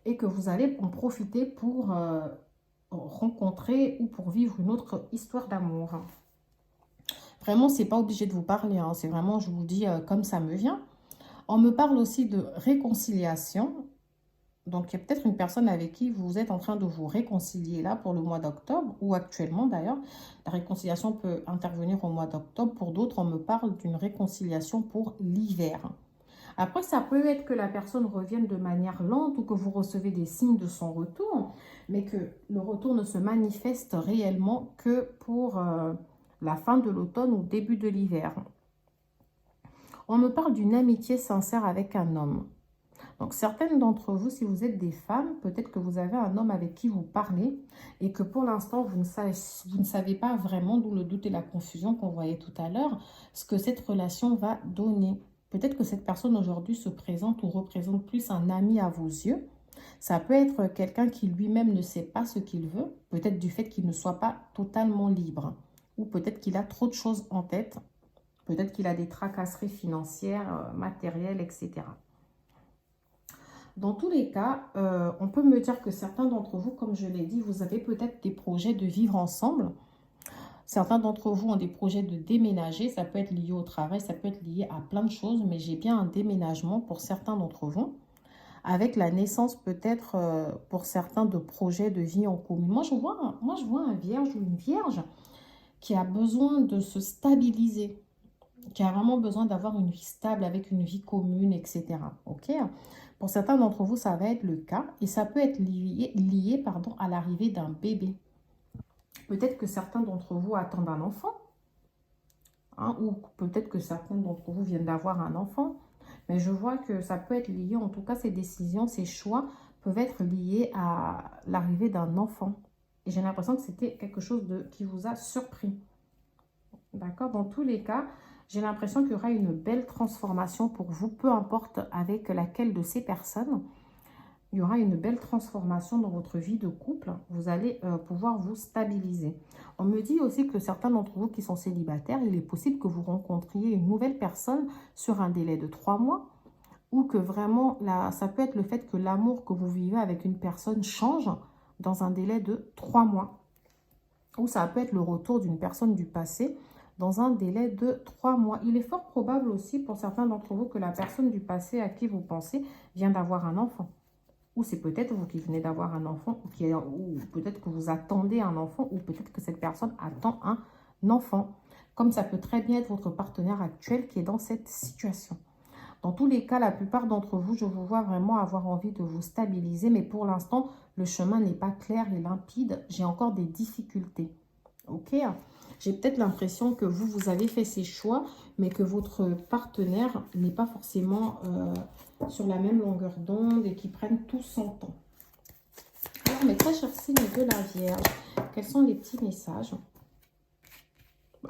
Et que vous allez en profiter pour rencontrer ou pour vivre une autre histoire d'amour. Vraiment, c'est pas obligé de vous parler. Hein. C'est vraiment, je vous dis, comme ça me vient. On me parle aussi de réconciliation. Donc, il y a peut-être une personne avec qui vous êtes en train de vous réconcilier là pour le mois d'octobre ou actuellement d'ailleurs. La réconciliation peut intervenir au mois d'octobre. Pour d'autres, on me parle d'une réconciliation pour l'hiver. Après, ça peut être que la personne revienne de manière lente ou que vous recevez des signes de son retour, mais que le retour ne se manifeste réellement que pour la fin de l'automne ou début de l'hiver. On me parle d'une amitié sincère avec un homme. Donc, certaines d'entre vous, si vous êtes des femmes, peut-être que vous avez un homme avec qui vous parlez et que pour l'instant, vous ne savez pas vraiment, d'où le doute et la confusion qu'on voyait tout à l'heure, ce que cette relation va donner. Peut-être que cette personne aujourd'hui se présente ou représente plus un ami à vos yeux. Ça peut être quelqu'un qui lui-même ne sait pas ce qu'il veut, peut-être du fait qu'il ne soit pas totalement libre, ou peut-être qu'il a trop de choses en tête, peut-être qu'il a des tracasseries financières, matérielles, etc. Dans tous les cas, on peut me dire que certains d'entre vous, comme je l'ai dit, vous avez peut-être des projets de vivre ensemble. Certains d'entre vous ont des projets de déménager. Ça peut être lié au travail, ça peut être lié à plein de choses. Mais j'ai bien un déménagement pour certains d'entre vous. Avec la naissance peut-être pour certains de projets de vie en commun. Moi, je vois un vierge ou une vierge qui a besoin de se stabiliser, qui a vraiment besoin d'avoir une vie stable avec une vie commune, etc. Ok? Pour certains d'entre vous, ça va être le cas et ça peut être lié à l'arrivée d'un bébé. Peut-être que certains d'entre vous attendent un enfant, hein, ou peut-être que certains d'entre vous viennent d'avoir un enfant, mais je vois que ça peut être lié, en tout cas ces décisions, ces choix peuvent être liés à l'arrivée d'un enfant. Et j'ai l'impression que c'était quelque chose qui vous a surpris. D'accord? Dans tous les cas, j'ai l'impression qu'il y aura une belle transformation pour vous, peu importe avec laquelle de ces personnes. Il y aura une belle transformation dans votre vie de couple. Vous allez pouvoir vous stabiliser. On me dit aussi que certains d'entre vous qui sont célibataires, il est possible que vous rencontriez une nouvelle personne sur un délai de 3 mois. Ou que vraiment, ça peut être le fait que l'amour que vous vivez avec une personne change dans un délai de 3 mois. Ou ça peut être le retour d'une personne du passé dans un délai de 3 mois. Il est fort probable aussi pour certains d'entre vous que la personne du passé à qui vous pensez vient d'avoir un enfant. Ou c'est peut-être vous qui venez d'avoir un enfant, ou peut-être que vous attendez un enfant, ou peut-être que cette personne attend un enfant. Comme ça peut très bien être votre partenaire actuel qui est dans cette situation. Dans tous les cas, la plupart d'entre vous, je vous vois vraiment avoir envie de vous stabiliser, mais pour l'instant, le chemin n'est pas clair et limpide. J'ai encore des difficultés. Ok? J'ai peut-être l'impression que vous avez fait ces choix, mais que votre partenaire n'est pas forcément sur la même longueur d'onde et qui prennent tout son temps. Alors, mes très chers signes de la Vierge, quels sont les petits messages?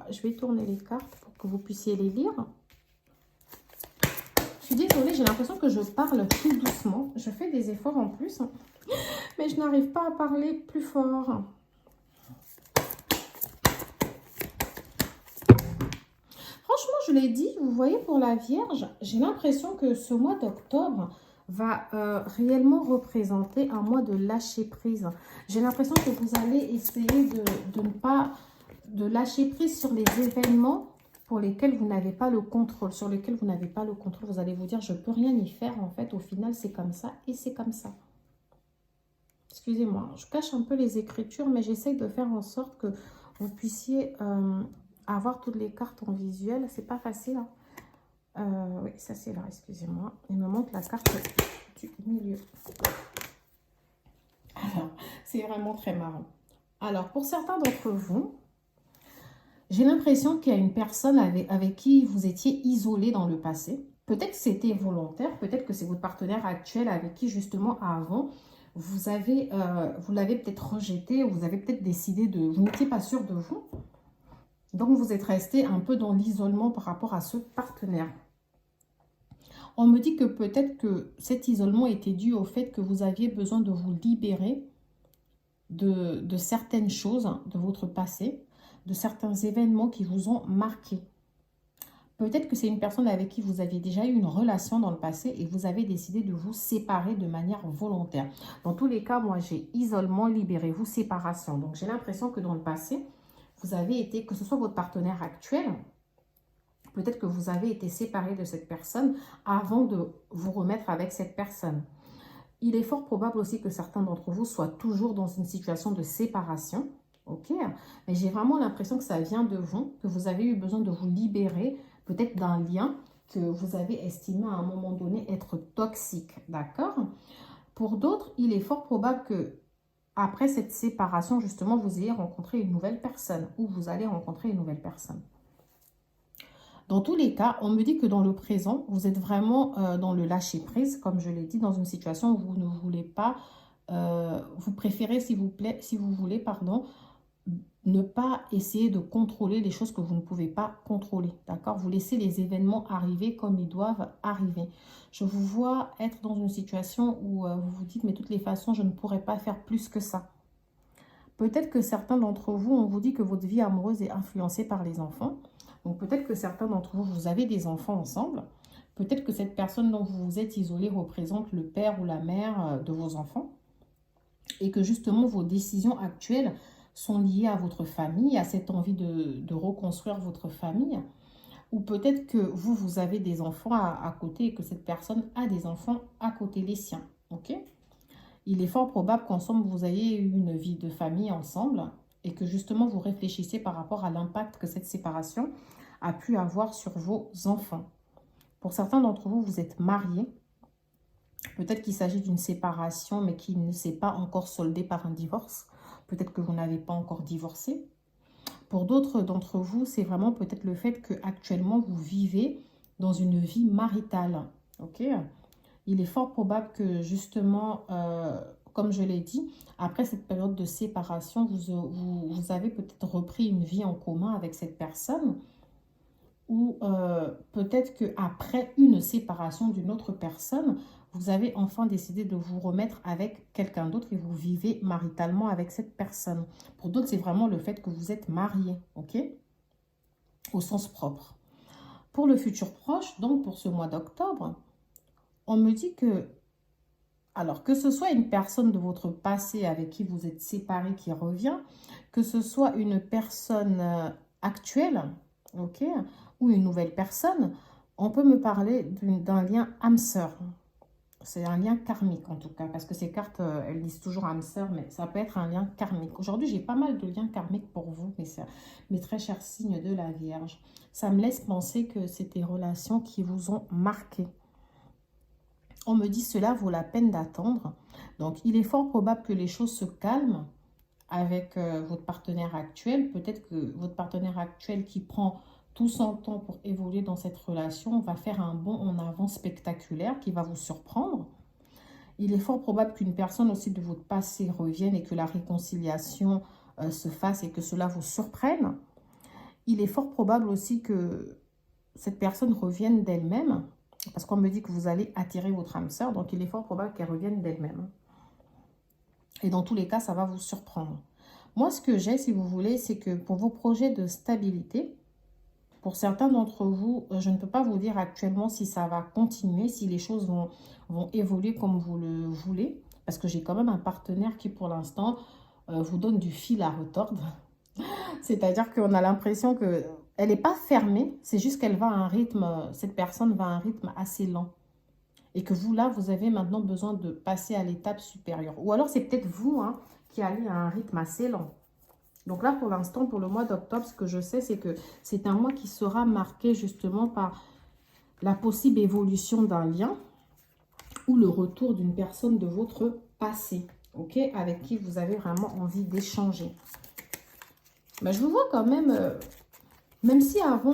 Je vais tourner les cartes pour que vous puissiez les lire. Je suis désolée, j'ai l'impression que je parle tout doucement. Je fais des efforts en plus, mais je n'arrive pas à parler plus fort. Franchement, je l'ai dit, vous voyez, pour la Vierge, j'ai l'impression que ce mois d'octobre va réellement représenter un mois de lâcher prise. J'ai l'impression que vous allez essayer de ne pas lâcher prise sur les événements pour lesquels vous n'avez pas le contrôle, vous allez vous dire, je ne peux rien y faire, en fait, au final, c'est comme ça, et c'est comme ça. Excusez-moi, je cache un peu les écritures, mais j'essaye de faire en sorte que vous puissiez avoir toutes les cartes en visuel. C'est pas facile, hein. Oui, ça c'est là, excusez-moi. Il me manque la carte du milieu. Alors, c'est vraiment très marrant. Alors, pour certains d'entre vous, j'ai l'impression qu'il y a une personne avec qui vous étiez isolé dans le passé. Peut-être que c'était volontaire, peut-être que c'est votre partenaire actuel avec qui justement avant, vous l'avez peut-être rejeté, ou vous avez peut-être décidé vous n'étiez pas sûr de vous. Donc vous êtes resté un peu dans l'isolement par rapport à ce partenaire. On me dit que peut-être que cet isolement était dû au fait que vous aviez besoin de vous libérer de certaines choses de votre passé, de certains événements qui vous ont marqué. Peut-être que c'est une personne avec qui vous aviez déjà eu une relation dans le passé et vous avez décidé de vous séparer de manière volontaire. Dans tous les cas, moi, j'ai isolement, libérez-vous, séparation. Donc, j'ai l'impression que dans le passé, vous avez été, que ce soit votre partenaire actuel, peut-être que vous avez été séparé de cette personne avant de vous remettre avec cette personne. Il est fort probable aussi que certains d'entre vous soient toujours dans une situation de séparation. Ok, mais j'ai vraiment l'impression que ça vient de vous, que vous avez eu besoin de vous libérer peut-être d'un lien que vous avez estimé à un moment donné être toxique. D'accord? Pour d'autres, il est fort probable que après cette séparation, justement, vous ayez rencontré une nouvelle personne ou vous allez rencontrer une nouvelle personne. Dans tous les cas, on me dit que dans le présent, vous êtes vraiment dans le lâcher-prise, comme je l'ai dit, dans une situation où vous ne voulez pas, vous préférez, s'il vous plaît, si vous voulez, pardon, ne pas essayer de contrôler les choses que vous ne pouvez pas contrôler, d'accord? Vous laissez les événements arriver comme ils doivent arriver. Je vous vois être dans une situation où vous vous dites, mais de toutes les façons, je ne pourrais pas faire plus que ça. Peut-être que certains d'entre vous, on vous dit que votre vie amoureuse est influencée par les enfants. Donc peut-être que certains d'entre vous, vous avez des enfants ensemble. Peut-être que cette personne dont vous vous êtes isolé représente le père ou la mère de vos enfants. Et que justement, vos décisions actuelles sont liées à votre famille, à cette envie de reconstruire votre famille. Ou peut-être que vous, vous avez des enfants à côté et que cette personne a des enfants à côté des siens. Ok? Il est fort probable qu'ensemble, vous ayez eu une vie de famille ensemble et que justement, vous réfléchissez par rapport à l'impact que cette séparation a pu avoir sur vos enfants. Pour certains d'entre vous, vous êtes mariés. Peut-être qu'il s'agit d'une séparation, mais qui ne s'est pas encore soldée par un divorce. Peut-être que vous n'avez pas encore divorcé. Pour d'autres d'entre vous, c'est vraiment peut-être le fait qu'actuellement, vous vivez dans une vie maritale. Ok ? Il est fort probable que justement, comme je l'ai dit, après cette période de séparation, vous avez peut-être repris une vie en commun avec cette personne. Ou peut-être qu'après une séparation d'une autre personne, vous avez enfin décidé de vous remettre avec quelqu'un d'autre et vous vivez maritalement avec cette personne. Pour d'autres, c'est vraiment le fait que vous êtes mariés, ok? Au sens propre. Pour le futur proche, donc pour ce mois d'octobre, on me dit que, alors que ce soit une personne de votre passé avec qui vous êtes séparés qui revient, que ce soit une personne actuelle, ok, ou une nouvelle personne, on peut me parler d'un lien âme-sœur. C'est un lien karmique en tout cas, parce que ces cartes, elles disent toujours âme sœur, mais ça peut être un lien karmique. Aujourd'hui, j'ai pas mal de liens karmiques pour vous, mes très chers signes de la Vierge. Ça me laisse penser que c'est des relations qui vous ont marqué. On me dit cela vaut la peine d'attendre. Donc, il est fort probable que les choses se calment avec votre partenaire actuel. Peut-être que votre partenaire actuel qui prend tout son temps pour évoluer dans cette relation va faire un bond en avant spectaculaire qui va vous surprendre. Il est fort probable qu'une personne aussi de votre passé revienne et que la réconciliation se fasse et que cela vous surprenne. Il est fort probable aussi que cette personne revienne d'elle-même, parce qu'on me dit que vous allez attirer votre âme sœur, donc il est fort probable qu'elle revienne d'elle-même. Et dans tous les cas, ça va vous surprendre. Moi, ce que j'ai, si vous voulez, c'est que pour vos projets de stabilité, pour certains d'entre vous, je ne peux pas vous dire actuellement si ça va continuer, si les choses vont évoluer comme vous le voulez, parce que j'ai quand même un partenaire qui, pour l'instant, vous donne du fil à retordre. C'est-à-dire qu'on a l'impression qu'elle n'est pas fermée, c'est juste qu'elle va à un rythme, cette personne va à un rythme assez lent. Et que vous, là, vous avez maintenant besoin de passer à l'étape supérieure. Ou alors, c'est peut-être vous qui allez à un rythme assez lent. Donc là, pour l'instant, pour le mois d'octobre, ce que je sais, c'est que c'est un mois qui sera marqué justement par la possible évolution d'un lien ou le retour d'une personne de votre passé, ok, avec qui vous avez vraiment envie d'échanger. Mais je vous vois quand même si avant,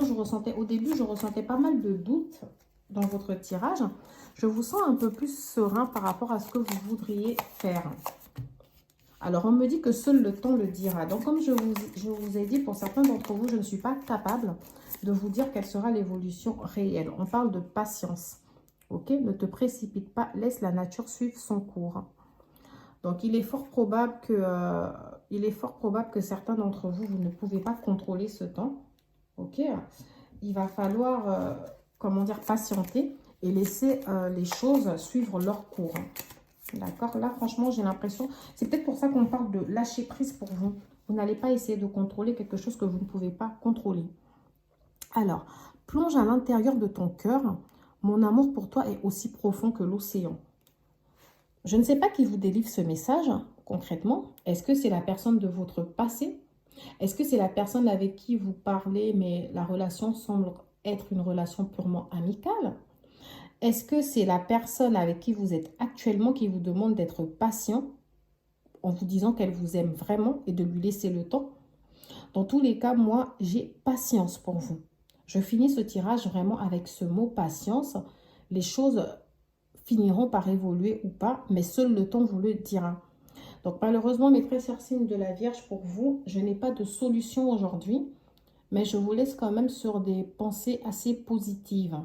au début, je ressentais pas mal de doutes dans votre tirage, je vous sens un peu plus serein par rapport à ce que vous voudriez faire. Alors, on me dit que seul le temps le dira. Donc, comme je vous ai dit, pour certains d'entre vous, je ne suis pas capable de vous dire quelle sera l'évolution réelle. On parle de patience. Ok? Ne te précipite pas, laisse la nature suivre son cours. Donc, il est fort probable que certains d'entre vous, vous ne pouvez pas contrôler ce temps. Ok? Il va falloir, comment dire, patienter et laisser les choses suivre leur cours. D'accord? Là, franchement, j'ai l'impression... C'est peut-être pour ça qu'on parle de lâcher prise pour vous. Vous n'allez pas essayer de contrôler quelque chose que vous ne pouvez pas contrôler. Alors, plonge à l'intérieur de ton cœur. Mon amour pour toi est aussi profond que l'océan. Je ne sais pas qui vous délivre ce message, concrètement. Est-ce que c'est la personne de votre passé? Est-ce que c'est la personne avec qui vous parlez, mais la relation semble être une relation purement amicale? Est-ce que c'est la personne avec qui vous êtes actuellement qui vous demande d'être patient en vous disant qu'elle vous aime vraiment et de lui laisser le temps? Dans tous les cas, moi, j'ai patience pour vous. Je finis ce tirage vraiment avec ce mot patience. Les choses finiront par évoluer ou pas, mais seul le temps vous le dira. Donc malheureusement, mes très chers signes de la Vierge, pour vous, je n'ai pas de solution aujourd'hui, mais je vous laisse quand même sur des pensées assez positives.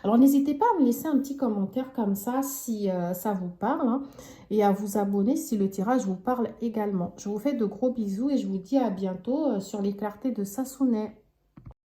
Alors n'hésitez pas à me laisser un petit commentaire comme ça si ça vous parle, hein, et à vous abonner si le tirage vous parle également. Je vous fais de gros bisous et je vous dis à bientôt sur les clartés de Sassonet.